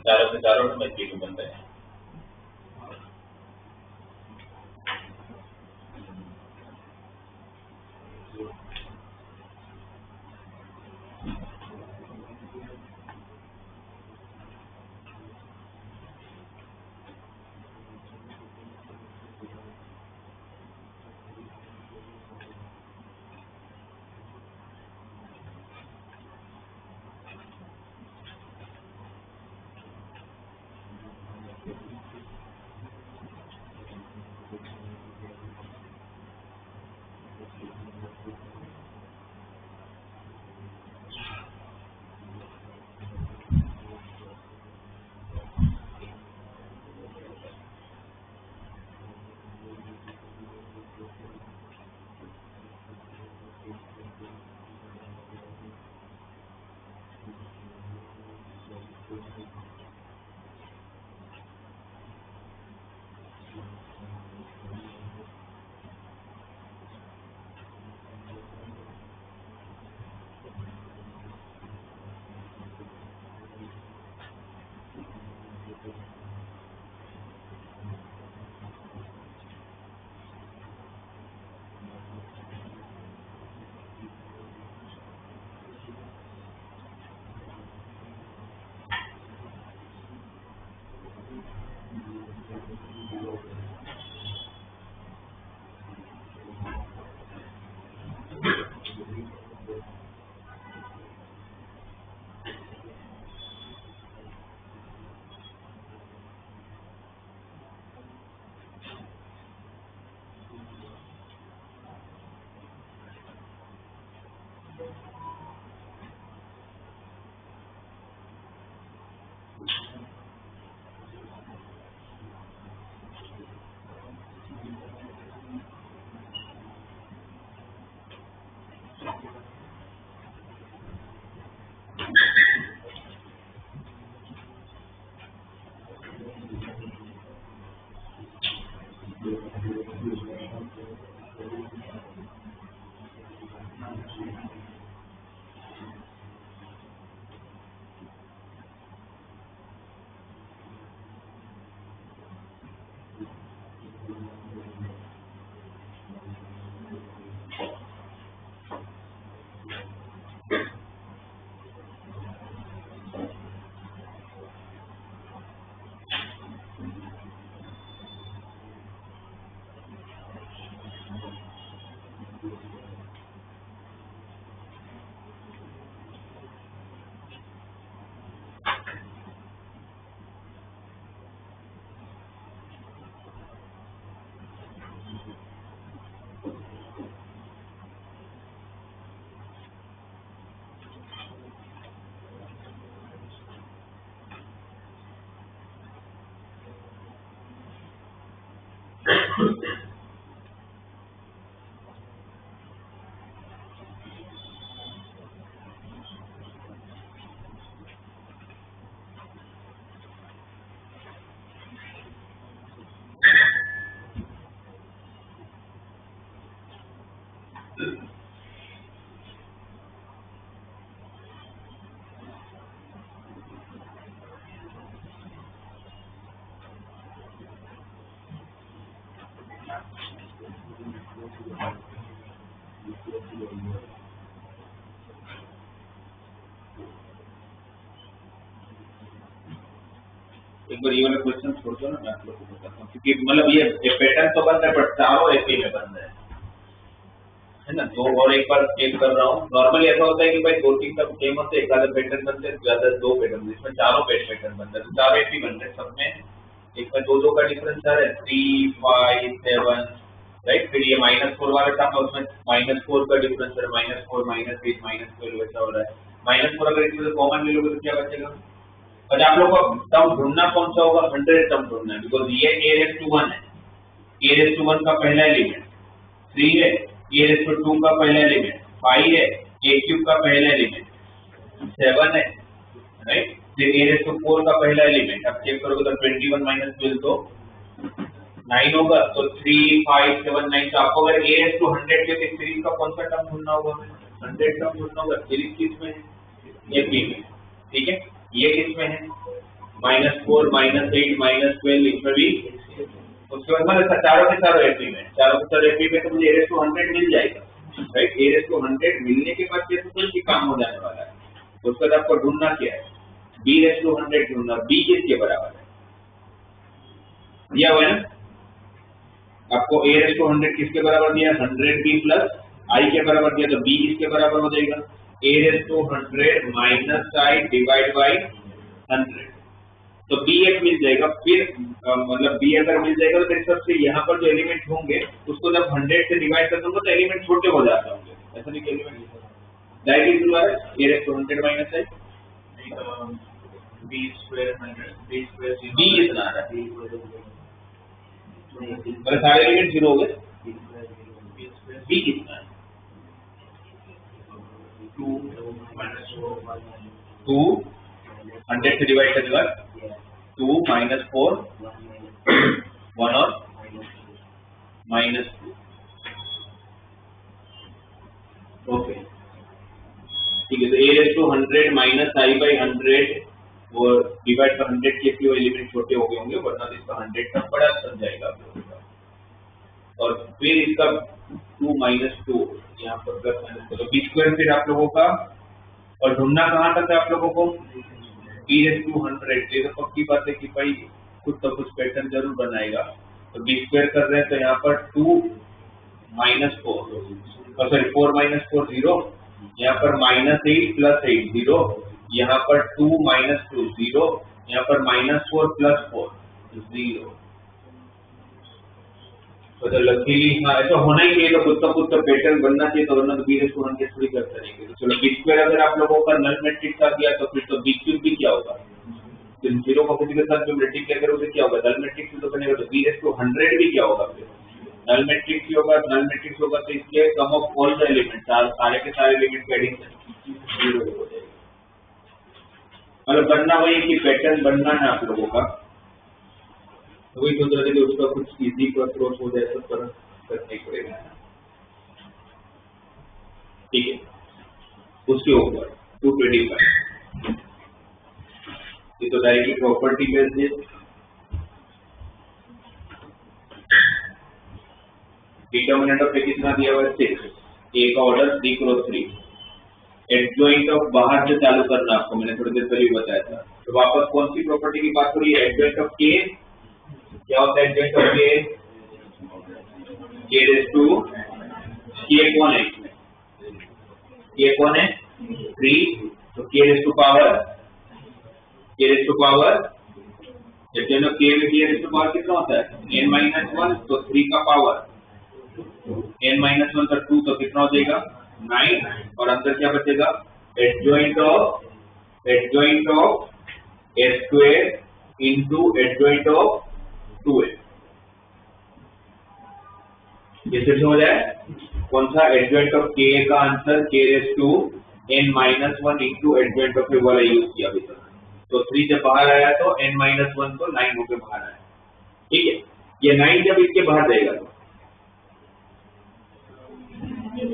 [SPEAKER 1] चारों से चारों में जीरो बन रहे हैं। एक बार ये वाला क्वेश्चन छोड़ दो ना, मैं आप लोग को बताता हूँ, क्योंकि मतलब ये पैटर्न तो बंद है पर चारों एपी में बंद है ना। दो और एक बार चेक कर रहा हूँ। नॉर्मली ऐसा होता है कि भाई 2-3 सब सेम होते हैं, एक आधा पैटर्न बनते हैं, ज्यादा 2 पैटर्न, इसमें चारों पैटर्न बनते हैं, तो चारों एपी बनते हैं सब में। एक में 2-2 का डिफरेंस आ रहा है, 3, 5, 7, राइट। फिर ये -4 वाला टर्म है, उसमें -4 का डिफरेंस है, -4, -8, -12 वैसा हो रहा है। -4 अगर इसमें कॉमन ले लोगे तो क्या बचेगा? और आप लोग को टर्म ढूंढना कौन सा होगा? 100 टर्म ढूंढना है, बिकॉज ये a⁻1 है, a⁻1 का पहला एलिमेंट 3 है, a⁻2 का पहला एलिमेंट 5 है, a³ का पहला एलिमेंट 7 है, राइट। फिर a⁴ का पहला एलिमेंट आप चेक करोगे तो 21 - 12 तो 9 होगा, तो 3, 5, 7, 9। तो आपको अगर a⁻100 के सीरीज का कौन सा टर्म ढूंढना होगा? 100 टर्म ढूंढना होगा। सीरीज किस में है? AP में, ठीक है। ये किस में है? -4, -8, -12, इसमें भी। उसके बाद मतलब चारों के चारों एपी में, चारों के चारों एपी में तो मुझे a⁻100 मिल जाएगा, राइट। a⁻100 मिलने के बाद ये तो कुछ ही काम हो जाने वाला है। तो उसके बाद आपको ढूंढना क्या है? b⁻100 ढूंढना। b किसके बराबर है? दिया हुआ है ना आपको। a⁻100 किसके बराबर दिया? 100b प्लस i के बराबर दिया, तो b किसके बराबर हो जाएगा? a⁻100 - i डिवाइड बाई 100, तो b एक मिल जाएगा। फिर मतलब b अगर मिल जाएगा तो मेरे सबसे यहाँ पर जो एलिमेंट होंगे उसको जब 100 से डिवाइड कर दूंगा तो एलिमेंट छोटे हो जाते होंगे, ऐसा नहीं कि एलिमेंट डायरेक्टली हुआ है। a⁻100 - i b इतना आ रहा है, मतलब सारे एलिमेंट 0 हो गए। b कितना है? 2 100 से डिवाइड करने के बाद 2 -4 1 और -2, ओके ठीक है। तो a⁻100 - i/100 और डिवाइड पर 100 के क्यों एलिमेंट छोटे हो गए होंगे, वरना तो इसका 100 का बड़ा बन जाएगा आप लोगों का। और फिर इसका 2 - 2 यहाँ पर प्लस तो b² फिर आप लोगों का। और ढूंढना कहाँ तक है आप लोगों को? e⁻100। ये तो पक्की बात है कि भाई कुछ तो कुछ पैटर्न जरूर बनाएगा। तो b² कर रहे हैं तो यहाँ पर 2 - 4 सॉरी 4 - 4 0, यहाँ पर -8 + 8 0, यहाँ पर 2 - 2 0, यहाँ पर -4 + 4 0। तो लकीली हाँ ऐसा होना ही चाहिए, तो कुछ तो पैटर्न बनना चाहिए, तो वरना तो b⁻100 थोड़ी करते रहेंगे। तो चलो b² अगर आप लोगों का नल मैट्रिक्स आ गया तो फिर तो b³ भी क्या होगा? फिर 0 को किसी के साथ जो मल्टीप्लाई करोगे क्या होगा? नल मैट्रिक्स तो बनेगा, तो b⁻100 भी क्या होगा? फिर नल मैट्रिक्स ही होगा। नल मैट्रिक्स होगा तो इसके सम ऑफ ऑल द एलिमेंट, सारे के सारे एलिमेंट की एडिशन 0 हो जाएगा। मतलब बनना वही कि पैटर्न बनना है आप लोगों का, तो वही सोच रहे थे कि उसका कुछ इजी का अप्रोच हो जाए तो करना ही पड़ेगा, ठीक है। उसके ऊपर 225 ये तो डायरेक्टली प्रॉपर्टी बेस्ड है। डिटर्मिनेंट ऑफ ए कितना दिया हुआ है? 6। ए का ऑर्डर 3 × 3। एडजॉइंट ऑफ बाहर से चालू करना आपको मैंने थोड़ी देर पहले बताया था। तो वापस कौन सी प्रॉपर्टी की बात हो रही है? एडजॉइंट ऑफ के। क्या होता है एडजॉइंट ऑफ के? के कौन है इसमें? के कौन है? 3, तो k⁻⁴ एडजॉइंट ऑफ के में k⁻⁴ कितना होता है? n-1, तो 3 का पावर n-1 तो 2, तो कितना हो जाएगा? 9, और अंदर क्या बचेगा? Adjoint of a² into adjoint of 2a, ये फिर से हो जाए कौन सा एडजॉइंट ऑफ के का answer k raise to n-1 into adjoint of A वाला यूज किया अभी तक। तो 3 जब बाहर आया तो n-1 तो 9 होकर बाहर आया। ठीक है, ये 9 जब इसके बाहर जाएगा तो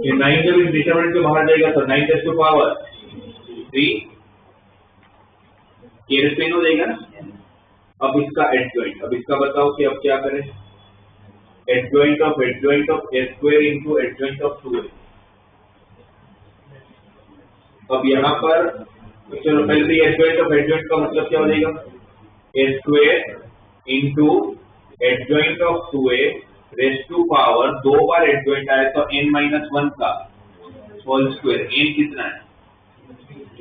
[SPEAKER 1] ये 9 जब इस डिटरमिनेंट के बाहर जाएगा तो 9 raise to power 3 k raise to n हो जाएगा ना। अब इसका एडजॉइंट, अब इसका बताओ कि अब क्या करें। Adjoint of a square into adjoint of 2a। अब यहाँ पर चलो पहले तो एडजॉइंट का मतलब क्या हो जाएगा, a square into adjoint of 2a raise to power, दो बार एडजॉइंट आए तो n-1 का होल स्क्वायर, n कितना है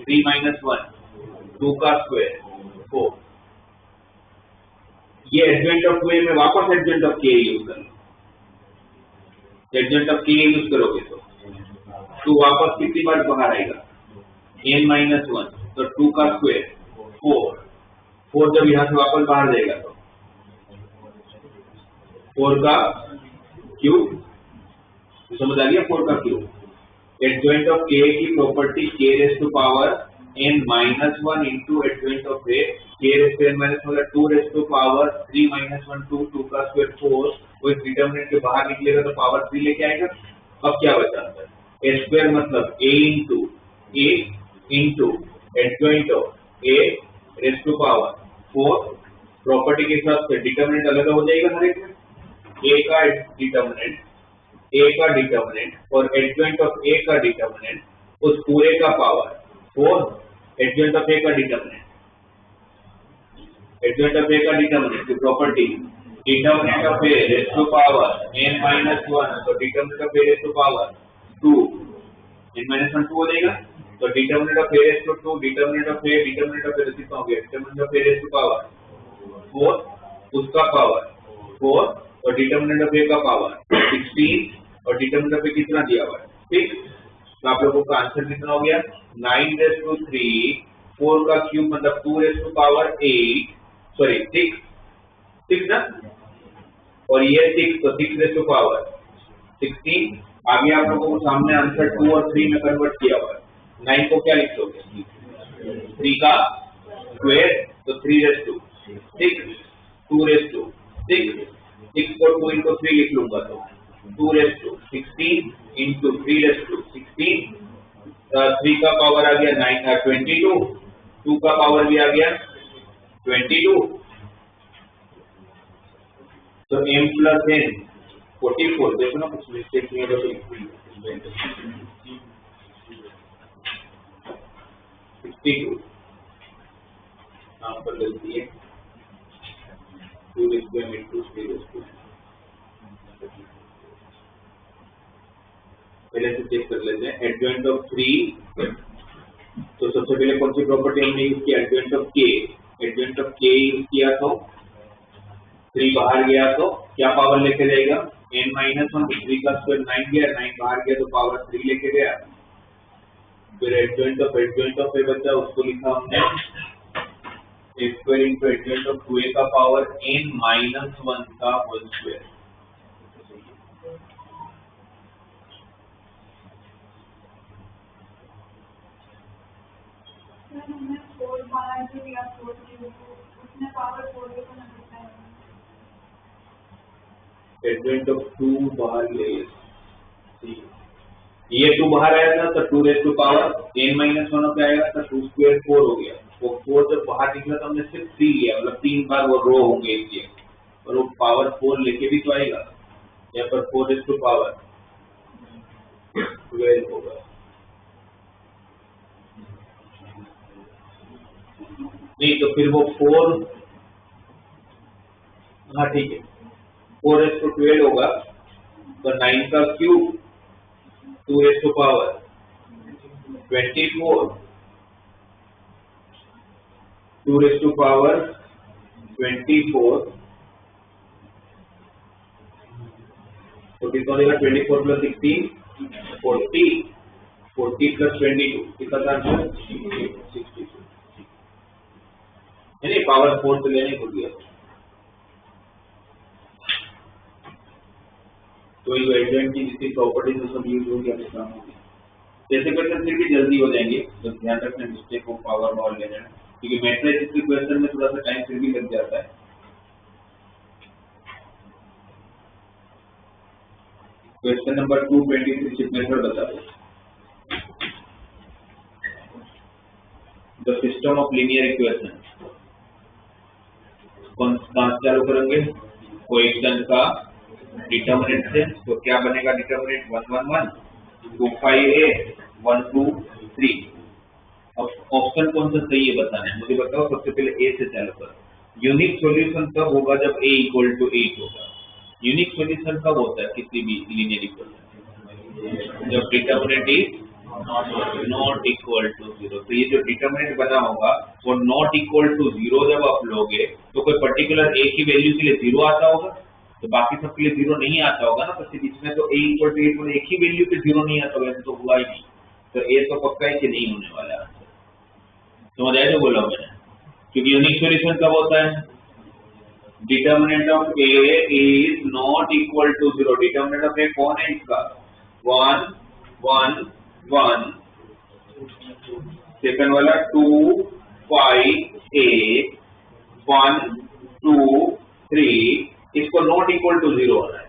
[SPEAKER 1] 3-1, 2 का स्क्वायर 4। ये एडजॉइंट ऑफ 2a में वापस एडजॉइंट ऑफ k यूज कर लो। एडजॉइंट ऑफ k यूज करोगे तो वापस कितनी बार बाहर आएगा n-1, तो 2 का स्क्वायर 4 जब यहां से वापस बाहर जाएगा तो 4 का क्यूब, समझ आ गया 4 का क्यूब। एडजॉइंट ऑफ k की property k raise to power n-1 into adjoint of a, k raise to n-1 मतलब 2 रेज टू पावर 3-1 2 का स्क्वायर 4, वो इस डिटरमिनेंट के बाहर निकलेगा तो पावर 3 लेके आएगा। अब क्या बचा अंदर, a स्क्वायर मतलब a into adjoint of a raise to power 4। Property के हिसाब से डिटरमिनेंट अलग हो जाएगा हर एक में, a का डिटरमिनेंट और एडजॉइंट ऑफ a का डिटरमिनेंट, उस पूरे का पावर 4, एडजॉइंट ऑफ a का डिटरमिनेंट, की property determinant of a raise to power n-1, तो determinant of a raise to power 2, n-1 2 हो जाएगा। तो determinant of a raise to 2, determinant of a कितना हो गया, determinant of a raise to power 4, उसका पावर 4 और डिटरमिनेंट ऑफ a का पावर 16 और डिटरमिनेंट ऑफ a कितना दिया हुआ है 6। तो आप लोगों का आंसर कितना हो गया 9 रेज टू 3, 4 का क्यूब मतलब 2 रेज टू पावर 8, सॉरी 6 ना, और ये 6 तो 6 रेज टू पावर 16। आगे आप लोगों को सामने आंसर 2 और 3 में कन्वर्ट किया हुआ है। 9 को क्या लिख दोगे 3 का स्क्वायर, तो 3 रेज टू 6, 2 रेज टू 6 को 2 into 3 लिख लूंगा तो 2 raise to 16 into 3 raise to 16, 3 का पावर आ गया 22, 2 का पावर भी आ गया 22, तो m प्लस n 44। देखो ना कुछ मिस्टेक नहीं है तो 62 यहाँ पर गलती है 2 raise to m into 3 raise to. पहले से चेक कर लेते हैं एडजॉइंट ऑफ 3। तो सबसे पहले कौन सी प्रॉपर्टी हमने यूज किया, adjoint of k। Adjoint of k use किया तो 3 बाहर गया तो क्या पावर लेके जाएगा n-1, 3 का स्क्वायर 9 गया, 9 बाहर गया तो पावर 3 लेके गया। फिर एडजॉइंट ऑफ a बचा, उसको लिखा हमने a square into adjoint of 2a का पावर n-1 का होल स्क्वायर। एडजॉइंट ऑफ 2 बाहर गया, ये 2 बाहर आया था तो 2 रेज टू पावर n-1 पे आएगा तो 2 स्क्वायर 4 हो गया। वो 4 जब बाहर निकला तो हमने सिर्फ 3 लिया, मतलब 3 बार वो रो होंगे इसलिए, और वो पावर 4 लेके भी तो आएगा, यहाँ पर 4 रेज टू पावर 12 होगा। नहीं तो फिर वो 4, हाँ ठीक है 4 रेज टू 12 होगा, तो 9 का cube 2 raise to power 24, 2 raise to power 24, तो कितना हो जाएगा 24 प्लस 16 40, 40 प्लस 22 कितना था आंसर 62। यानी पावर 4 से लेने को दिया। कोई एडजॉइंट की जितनी प्रॉपर्टीज वो सब यूज हो गया तो काम हो गया। जैसे क्वेश्चन फिर भी जल्दी हो जाएंगे, तो ध्यान रखना मिस्टेक को पावर और ले लेना, क्योंकि मैट्रिक्स के क्वेश्चन में थोड़ा सा टाइम फिर भी लग जाता है। क्वेश्चन नंबर 223 शिफ्ट मेथड बता दो। The system of linear equation कौन चालू करेंगे? कोएफिशिएंट का डिटरमिनेंट से, तो क्या बनेगा डिटरमिनेंट? 1 1 1 2 5 a 1 2 3। अब ऑप्शन कौन सा सही है बताना है मुझे, बताओ। सबसे पहले ए से चालू करो। यूनिक सॉल्यूशन तब होगा जब a इक्वल टू 8 होगा। यूनिक सॉल्यूशन कब होता है किसी भी लीनियर इक्वेशन? जब determinant is not equal to 0। तो ये जो डिटरमिनेंट बना होगा वो नॉट इक्वल टू 0 जब आप लोगे तो कोई पर्टिकुलर a की वैल्यू के लिए 0 आता होगा, तो बाकी सब के लिए 0 नहीं आता होगा ना। तो इसमें तो a इक्वल टू 8 एक ही वैल्यू पे 0 नहीं आता होगा, तो हुआ ही नहीं। तो a तो पक्का है कि नहीं होने वाला है। समझ आया जो बोला मैंने? क्योंकि यूनिक सॉल्यूशन कब होता है? Determinant of a is not equal to 0। Determinant of a कौन है इसका? 1 1 1। सेकंड वाला 2 5 a 1 2 3। इसको नॉट इक्वल टू 0 होना है।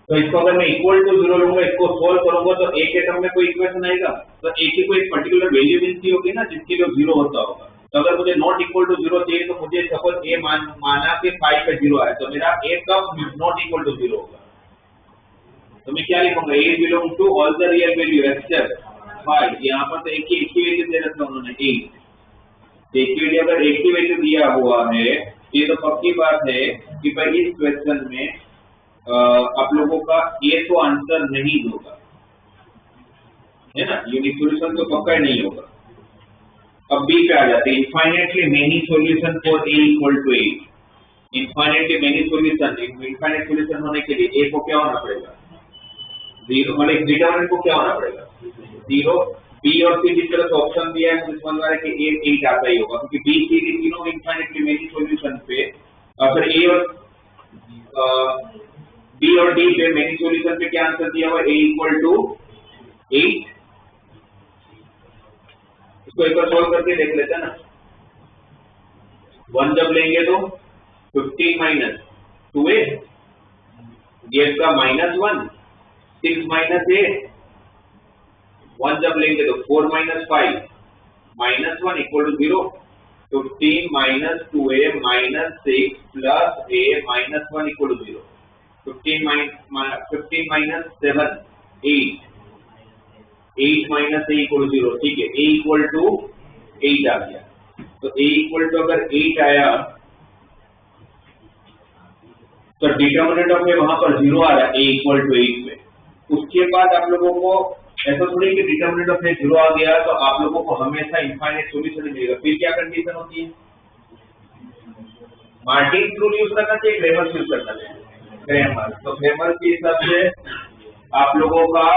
[SPEAKER 1] तो इसको अगर मैं इक्वल टू 0 लूंगा, इसको सोल्व करूंगा तो a के टर्म में कोई इक्वेशन आएगा, तो a की कोई पर्टिकुलर वैल्यू मिलती होगी ना जिसके लिए 0 होता होगा। तो अगर मुझे नॉट इक्वल टू 0 चाहिए तो मुझे सपोज a माना कि 5 पे 0 आया, तो मेरा a कब नॉट इक्वल टू 0 होगा? तो मैं क्या लिखूंगा? a belong to all the real value except 5। यहाँ पर तो एक ही वैल्यू दे रखा उन्होंने 8। एक ही वैल्यू, अगर एक ही वैल्यू दिया हुआ है ये तो पक्की बात है कि भाई इस क्वेश्चन में आप लोगों का ए तो आंसर नहीं होगा, है ना। यूनिक सॉल्यूशन तो पक्का नहीं होगा। अब बी पे आ जाते हैं। Infinitely many solution for A equal to 8। Infinitely many solution, infinite solution होने के लिए ए को क्या होना पड़ेगा? 0। मतलब डिटरमिनेंट को क्या होना पड़ेगा? 0। बी और सी जिस तरह से ऑप्शन दिया है मुझे समझ आ रहा है कि ए 8 आता ही होगा, क्योंकि बी सी डी तीनों इनफाइनेटली मेनी सॉल्यूशन पे, फिर ए और बी और डी पे मेनी सॉल्यूशन पे क्या आंसर दिया हुआ? ए इक्वल टू 8। इसको एक बार सॉल्व करके देख लेते हैं ना। 1 जब लेंगे तो 15 माइनस 2a, ये इसका -1 6 माइनस a। 1 जब लेंगे तो 4 minus 5 -1 equal to 0। 15 minus 2a minus 6 plus a minus 1 equal to 0। 15 minus 7 8 8 minus a equal to 0। ठीक है, a इक्वल टू 8 आ गया। तो a इक्वल टू अगर 8 आया तो डिटरमिनेंट ऑफ ए वहां पर 0 आ रहा है, a इक्वल टू 8 पे। उसके बाद आप लोगों को ऐसा थोड़ी कि डिटरमिनेंट ऑफ ए 0 आ गया तो आप लोगों को हमेशा इनफाइनाइट सॉल्यूशन मिलेगा। फिर क्या कंडीशन होती है? मार्टिन रूल यूज करना चाहिए, क्रेमर यूज करना चाहिए? क्रेमर। तो क्रेमर के हिसाब से आप लोगों का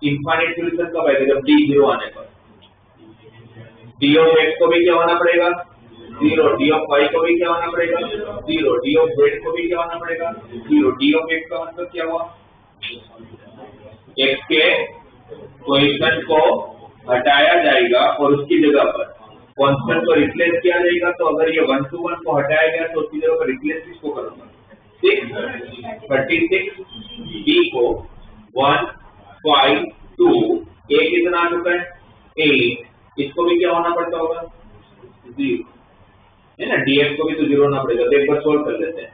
[SPEAKER 1] इनफाइनाइट सॉल्यूशन कब आएगा? जब d 0 आने पर। d ऑफ x को भी क्या होना पड़ेगा? 0। d ऑफ y को भी क्या होना पड़ेगा? 0। d ऑफ z को भी क्या होना पड़ेगा? 0। d ऑफ x का मतलब क्या हुआ? x के कोएफिशिएंट को हटाया जाएगा और उसकी जगह पर कांस्टेंट को रिप्लेस किया जाएगा। तो अगर ये 1 to 1 को हटाया गया तो उसकी जगह पर रिप्लेस किसको करूंगा? 6 36। b को 1 5 2 a कितना आ चुका है? 8। इसको भी क्या होना पड़ता होगा? 0, है ना। dx को भी तो 0 होना पड़ेगा। तो एक बार सोल्व कर लेते हैं।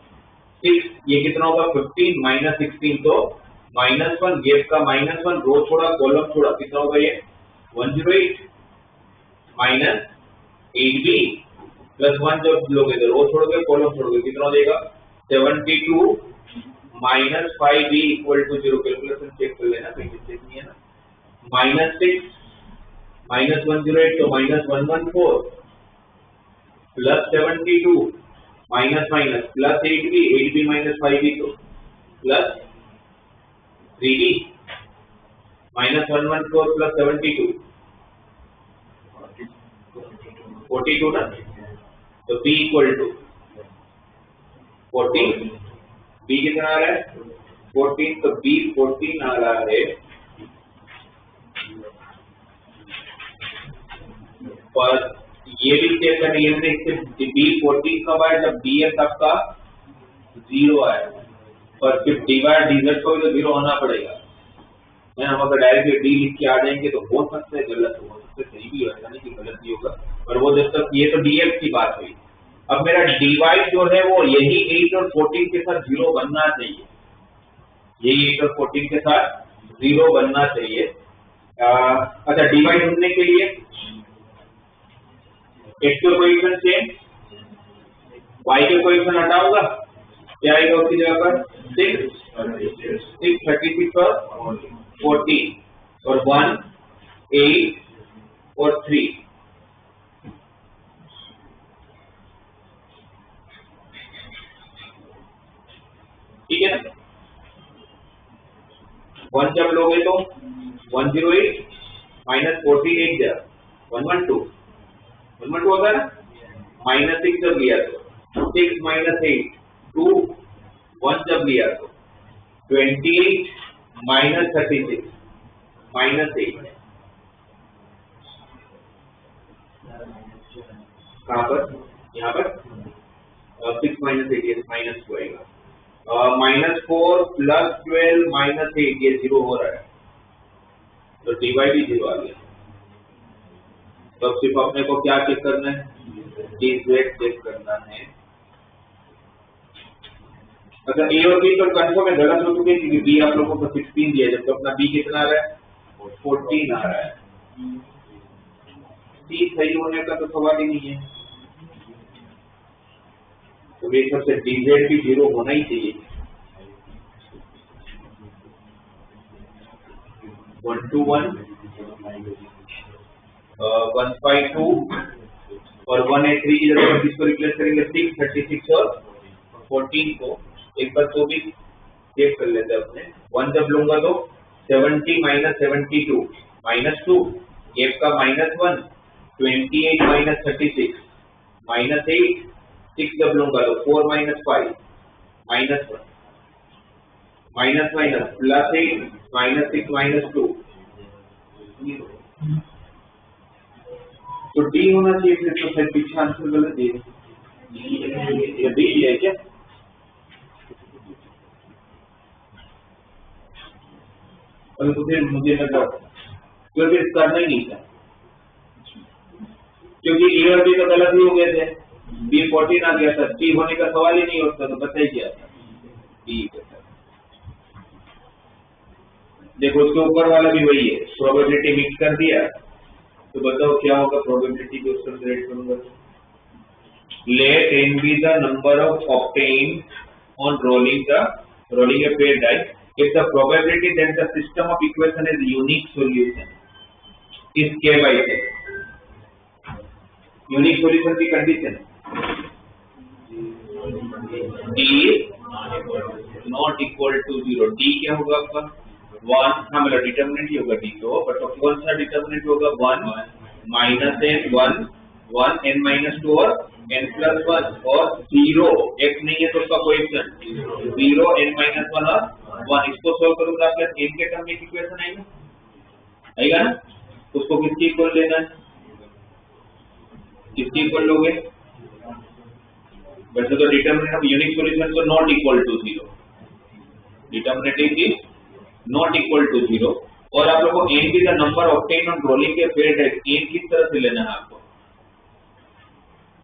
[SPEAKER 1] 6 ये कितना होगा? 15 माइनस 16 तो -1। गेप का -1 रो छोड़ा कॉलम छोड़ा, कितना होगा ये? 108 माइनस 8b प्लस 1 जब लोगे तो रो छोड़ोगे कॉलम छोड़ोगे, कितना हो जाएगा? 72 minus 5b equal to 0। Calculation check कर लेना, कहीं मिस्टेक नहीं है ना। -6 माइनस 108 तो -114 plus 72 minus minus plus 8b minus 5b तो प्लस 3b माइनस 114 प्लस 72 42 ना। तो b इक्वल टू 40 बी कितना आ रहा है 14, तो बी 14 आ रहा है, पर ये भी चेक करेंगे इससे बी 14 कब आया जब बी एस आपका 0 आया, पर फिर डी वाई डी जेड को भी तो 0 होना पड़ेगा। हम अगर डायरेक्टली डी लिख के आ जाएंगे तो हो सकता है गलत, हो सकता है सही भी होगा, नहीं कि गलत भी होगा, पर वो जब तक ये तो डीएफ की बात हुई। अब मेरा डीवाई जो है वो यही 8 और 14 के साथ 0 बनना चाहिए, यही 8 और 14 के साथ 0 बनना चाहिए। अच्छा, डीवाई ढूंढने के लिए x के कोएफिशिएंट चेंज, y के कोएफिशिएंट हटाऊंगा, क्या आएगा उसकी जगह पर 6 36 और 14 और 1 8 और 3, ठीक है ना। 1 जब लोगे तो 108 माइनस 48 जब 112 होगा ना, माइनस 6 जब लिया तो 6 माइनस 8 2, 1 जब लिया तो 28 माइनस 36 माइनस 8, कहाँ पर, यहाँ पर 6 माइनस 8 माइनस 2 आएगा, -4 प्लस 12 माइनस 8 ये 0 हो रहा है, तो डीवाई भी 0 आ गया। तो अब सिर्फ अपने को क्या चेक करना है, dz चेक करना है। अच्छा, ए और बी तो कंफर्म है गलत हो चुके हैं क्योंकि बी आप लोगों को 16 दिया, जबकि अपना बी कितना आ रहा है 14 आ रहा है। सी सही होने का तो सवाल ही नहीं है, तो ये सबसे dz भी 0 होना ही चाहिए। 121 152 और 183 की जगह किसको रिप्लेस करेंगे 6 36 और 14 को, एक बार तो भी चेक कर लेते हैं अपने। 1 जब लूंगा तो 70 माइनस 72 माइनस 2, एक का -1 28 माइनस 36 माइनस 8, 6 जब लूंगा तो 4 minus 5 minus 1 minus minus plus 8 minus 6 minus 2, तो डी होना चाहिए फिर, तो फिर पीछे आंसर गलत है, ये डी है क्या, और तो फिर मुझे लगा तो फिर करना ही नहीं था, क्योंकि ए और बी तो गलत ही हो गए थे, बी 14 आ गया था, डी होने का सवाल ही नहीं होता, तो बताइए क्या था डी के साथ। देखो उसके ऊपर वाला भी वही है, प्रोबेबिलिटी मिक्स कर दिया, तो बताओ क्या होगा प्रोबेबिलिटी को उसको सेलेक्ट करूंगा। Let n be the number of obtained on rolling a paired die if the probability that the system of equation is unique solution is k by k। Unique solution की condition d is not equal to 0, d क्या होगा आपका 1, हाँ मतलब डिटर्मिनेंट ही होगा d तो, बट तो कौन सा डिटर्मिनेंट होगा 1 माइनस n 1 n माइनस 2 और n प्लस 1 और 0, x नहीं है तो उसका कोएफिशिएंट 0 n माइनस 1 और 1, इसको सोल्व करूंगा प्लस n के टर्म में इक्वेशन आएगा ना, उसको किसकी इक्वल लेना है, किसकी इक्वल लोगे, वैसे तो डिटर्मिनेंट ऑफ यूनिक सॉल्यूशन तो not equal to 0, determinant is not equal to 0, और आप लोगों को n की the number obtain on rolling के पेयर है, n किस तरह से लेना है आपको,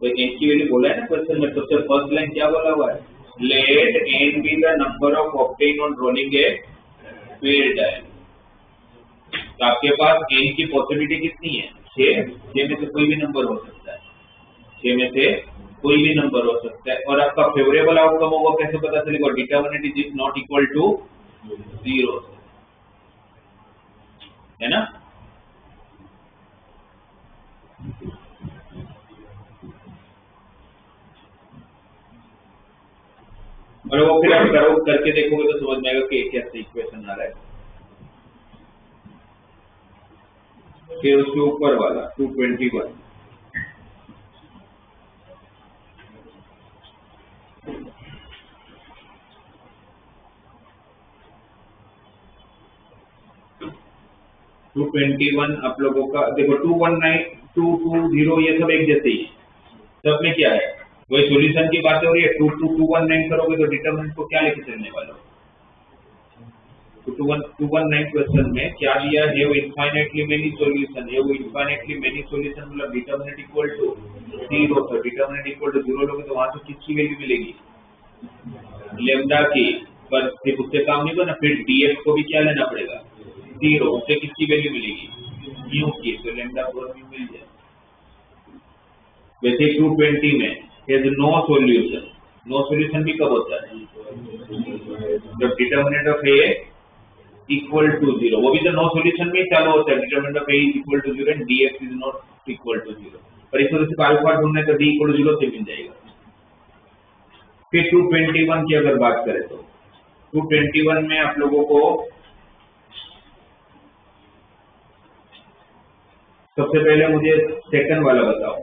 [SPEAKER 1] तो n की वैल्यू बोला है ना क्वेश्चन में, सबसे फर्स्ट लाइन क्या बोला हुआ है, let n be the number of obtain on rolling a pair है। तो आपके पास n की पॉसिबिलिटी कितनी है 6 में से कोई भी नंबर हो सकता है, 6 में से कोई भी नंबर हो सकता है, और आपका फेवरेबल आउटकम होगा कैसे पता चलेगा, determinant is not equal to 0, है ना। और वो फिर आप करो करके देखोगे तो समझ में आएगा कि कैसे इक्वेशन आ रहा है। फिर उसके ऊपर वाला 221 221 221 आप लोगों का देखो 219 220 ये सब एक जैसे ही है। सब में क्या है वही सॉल्यूशन की बात हो रही है। 219 करोगे तो डिटरमिनेंट को क्या लेके चलने वाले हो? तो 219 क्वेश्चन में क्या दिया है? वो इनफाइनाइटली मेनी सॉल्यूशन है। वो इनफाइनाइटली मेनी सॉल्यूशन मतलब डिटरमिनेंट इक्वल टू 0। तो डिटरमिनेंट इक्वल टू 0 लोगे तो वहां से किसकी वैल्यू मिलेगी? लेम्डा की। पर सिर्फ उससे काम नहीं करना, फिर dx को भी क्या लेना पड़ेगा? 0। उससे किसकी वैल्यू मिलेगी? म्यू की। तो लेम्डा को म्यू मिल जाए। वैसे 220 में is no solution. No solution भी कब होता है? जब determinant of A equal to 0। वो भी तो नो सॉल्यूशन में चालू होता है। Determinant of A is equal to 0 and dx is not equal to 0। पर इसमें सिर्फ अल्फा ढूंढना है तो d इक्वल टू 0 से मिल जाएगा। फिर 221 की अगर बात करें तो 221 में आप लोगों को सबसे पहले मुझे सेकंड वाला बताओ।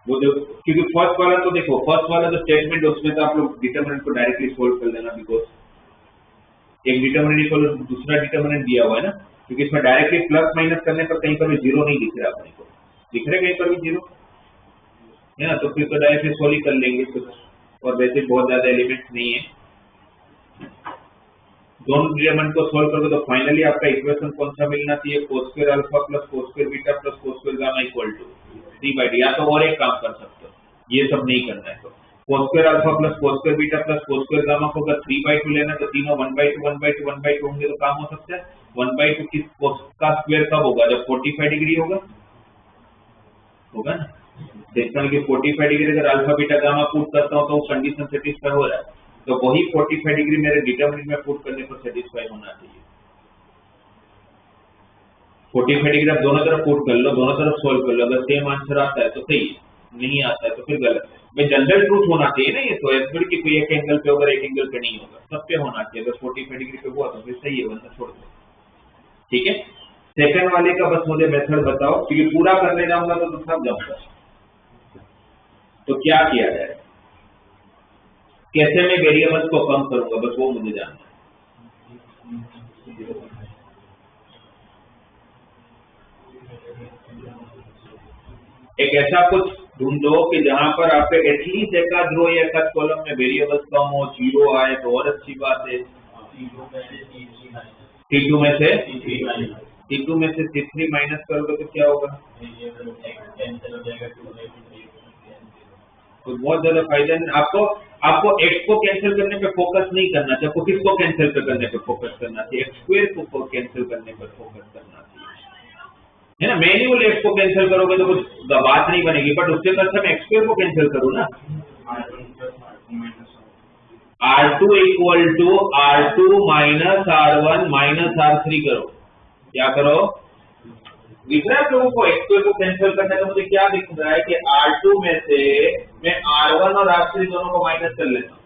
[SPEAKER 1] वो जो क्योंकि फर्स्ट वाला तो देखो, फर्स्ट वाला जो स्टेटमेंट उसमें तो आप लोग डिटरमिनेंट को डायरेक्टली सोल्व कर लेना, बिकॉज एक डिटरमिनेंट इक्वल दूसरा डिटरमिनेंट दिया हुआ है ना। क्योंकि इसमें डायरेक्टली प्लस माइनस करने पर कहीं पर भी 0 नहीं दिख रहा अपने को। दिख रहा है कहीं पर भी 0 है ना? तो फिर तो डायरेक्टली सोल्व ही कर लेंगे कुछ। और वैसे बहुत ज्यादा एलिमेंट्स नहीं है। दोनों डिटरमिनेंट को सोल्व करोगे तो फाइनली आपका इक्वेशन कौन सा मिलना चाहिए? cos square alpha plus cos square beta plus cos square gamma equal to 3/d। या तो और एक काम कर सकते हो, ये सब नहीं करना है तो cos square alpha plus cos square beta plus cos square gamma को अगर 3/2 लेना तो तीनों 1/2 1/2 1/2 होंगे तो काम हो सकता है। 1/2 किस का स्क्वायर कब होगा? जब 45 डिग्री होगा ना। देखता हूँ कि 45 डिग्री अगर अल्फा बीटा गामा पुट करता हूँ तो कंडीशन सेटिस्फाई हो रहा है। तो वही 45 डिग्री मेरे डिटरमिनेंट में पुट करने पर सेटिस्फाई होना चाहिए। 45 डिग्री आप दोनों तरफ पुट कर लो, दोनों तरफ सोल्व कर लो। अगर सेम आंसर आता है तो सही है, नहीं आता है तो फिर गलत है। भाई जनरल ट्रूथ होना चाहिए ना ये तो। ऐसे कि कोई एक एंगल पे होगा एक एंगल पे नहीं होगा, सब पे होना चाहिए। अगर 45 डिग्री पे हुआ तो फिर सही है, वरना छोड़ दो। ठीक है। सेकंड वाले का बस मुझे मेथड बताओ, क्योंकि पूरा करने जाऊंगा तो थक जाऊंगा। तो क्या किया जाए, कैसे मैं वेरिएबल्स को कम करूंगा, बस वो मुझे जानना है। एक ऐसा कुछ ढूंढो कि जहां पर आपके एटलीस्ट एक आध रो या एक आध कॉलम में वेरिएबल्स कम हो, 0 आए तो और अच्छी बात है। T2 में से C3 माइनस करोगे तो क्या होगा? तो बहुत ज्यादा फायदा नहीं। आपको x को कैंसिल करने पे फोकस नहीं करना चाहिए। आपको किसको कैंसिल करने पे फोकस करना चाहिए? x स्क्वायर को कैंसिल करने पर फोकस करना चाहिए, है ना। मैन्युअल x को कैंसिल करोगे तो कुछ बात नहीं बनेगी, बट उसके साथ मैं x स्क्वायर को कैंसिल करूँ ना। R2 equal to R2 minus R1 minus R3 करो। क्या करो? दिख रहा है लोगों को x स्क्वायर को कैंसिल करने का मुझे क्या दिख रहा है कि R2 में से मैं R1 और R3 दोनों को माइनस कर लेता हूँ।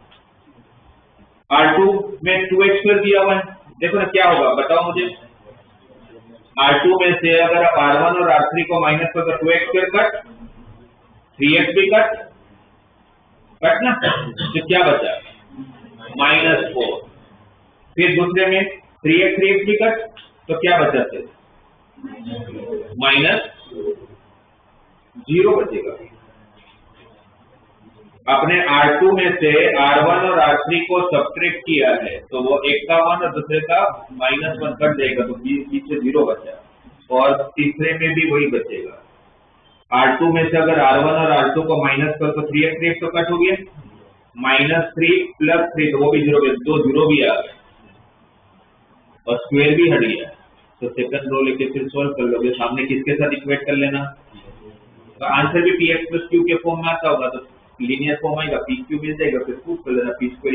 [SPEAKER 1] R2 में 2x स्क्वायर दिया हुआ है, देखो ना क्या होगा, बताओ मुझे। R2 में से अगर आप R1 और R3 को माइनस करो तो 2x स्क्वायर कट, 3x भी कट ना, तो क्या बचा? -4। फिर दूसरे में 3x भी कट, तो क्या बचा? फिर -0 बचेगा। आपने R2 में से R1 और R3 को सब्ट्रैक्ट किया है तो वो एक का 1 और दूसरे का -1 कट जाएगा, तो बीच से 0 बचा। और तीसरे में भी वही बचेगा। R2 में से अगर R1 और R2 को माइनस करो तो 3x तो कट हो गया, -3 + 3 तो वो भी 0, 2 0 भी आ गए और स्क्वायर भी हट गया। तो सेकंड रो लेके फिर सोल्व कर लोगे। सामने किसके साथ इक्वेट कर लेना, तो आंसर भी px + q के फॉर्म में आता होगा, तो लीनियर फॉर्म आएगा, pq मिल जाएगा। फिर प्रूव कर लेना p² =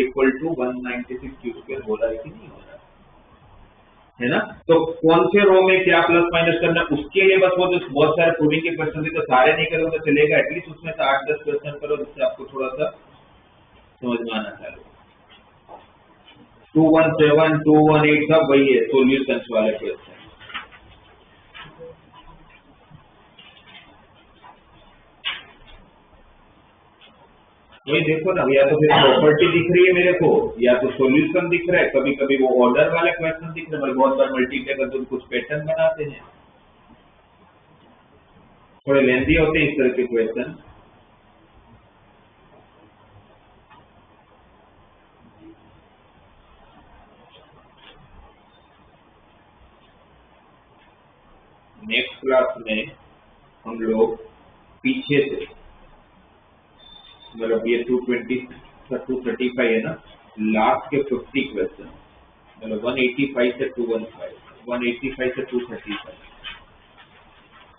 [SPEAKER 1] 196 q² हो रहा है कि नहीं हो रहा है ना। तो कौन से रो में क्या प्लस माइनस करना, उसके लिए बस वो जो बहुत सारे प्रूविंग के क्वेश्चन थे तो सारे नहीं करोगे तो चलेगा, एटलीस्ट उसमें से 8-10 क्वेश्चन करो जिससे आपको थोड़ा सा समझ में आना चाहिए। 217 218 सब वही है, सॉल्यूशंस वाले क्वेश्चन। वही देखो ना, या तो फिर प्रॉपर्टी दिख रही है मेरे को, या तो सॉल्यूशन दिख रहा है, कभी कभी वो ऑर्डर वाले क्वेश्चन दिख रहे हैं, बहुत बार मल्टीप्लाई करते तो कुछ पैटर्न बनाते हैं, थोड़े लेंदी होते हैं इस तरह के क्वेश्चन। नेक्स्ट क्लास में हम लोग पीछे से, मतलब ये 220 235 है ना, लास्ट के 50 क्वेश्चन, मतलब 185 से 215, 185 से 235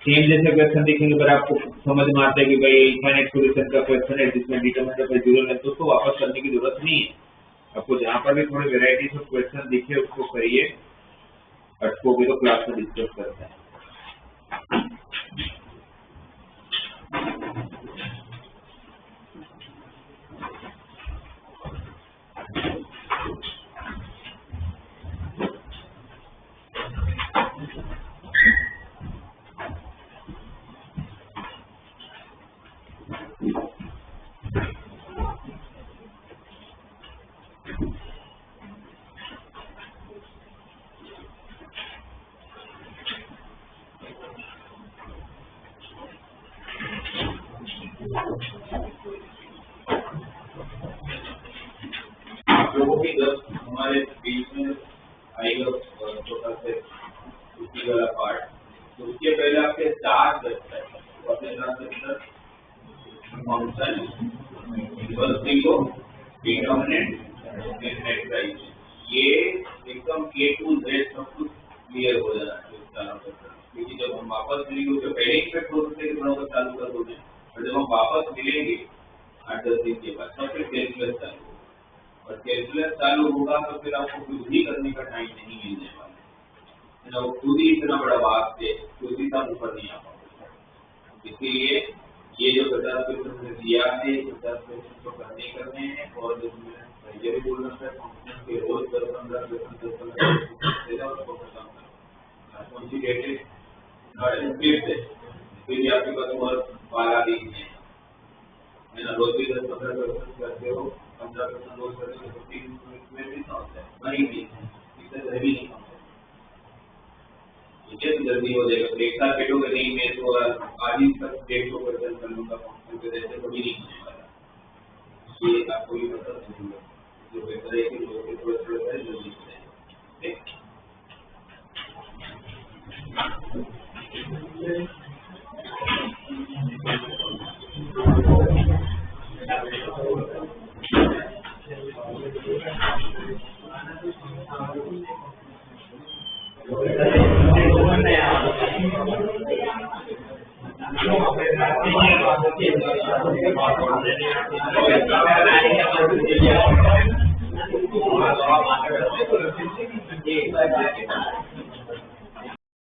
[SPEAKER 1] सेम जैसे क्वेश्चन देखेंगे। अगर आपको समझ में आता है कि भाई इनफाइनाइट सॉल्यूशन का क्वेश्चन है जिसमें डिटरमिनेंट ऑफ जीरो लेंथ, तो उसको वापस करने की जरूरत नहीं है। आपको जहाँ पर भी थोड़े वेराइटीज ऑफ क्वेश्चन दिखे उसको करिए, अटकोगे तो क्लास में डिस्कस करते हैं। लोगों की जब हमारे बीच में आएगा छोटा से उसी वाला पार्ट, तो उसके पहले आपके 4 स्टेप्स है, तो अपने साथ फंक्शन डिटरमिनेंट एक्सरसाइज, ये एकदम A to Z सब कुछ क्लियर हो जाना है। क्योंकि जब हम वापस मिलेंगे उसके पहले ही चालू कर दोगे, और जब हम वापस मिलेंगे 8-10 दिन के बाद तब फिर कैलकुलस चालू होगा, और कैलकुलस चालू होगा तो फिर आपको कुछ भी करने का टाइम नहीं मिलने वाला है। खुद ही इतना बड़ा बात है, खुद ही तक ऊपर नहीं आ पाओगे। इसीलिए ये जो 50 क्वेश्चन दिया है, 50 क्वेश्चन तो करने हैं, और जो पहले भी बोलना है फंक्शन के रोज 10-15 क्वेश्चन उसको खत्म करना। कौन सी डेट है? फिर आपके पास और 12 दिन है ना, रोज भी 10-15 क्वेश्चन करते हो, 15 क्वेश्चन रोज करते हो, 3 में कितना होता है? वही दिन है, इससे जल्दी नहीं होता, ठीक है, तो जल्दी हो जाएगा। एक साथ बैठोगे नहीं, मैं तो आज ही तक 150 क्वेश्चन कर लूंगा फंक्शन के, जैसे कभी नहीं होने वाला। ये आपको भी पता चलेगा, जो बेहतर है कि लोग थोड़ा जल्दी हो जाए। ठीक है।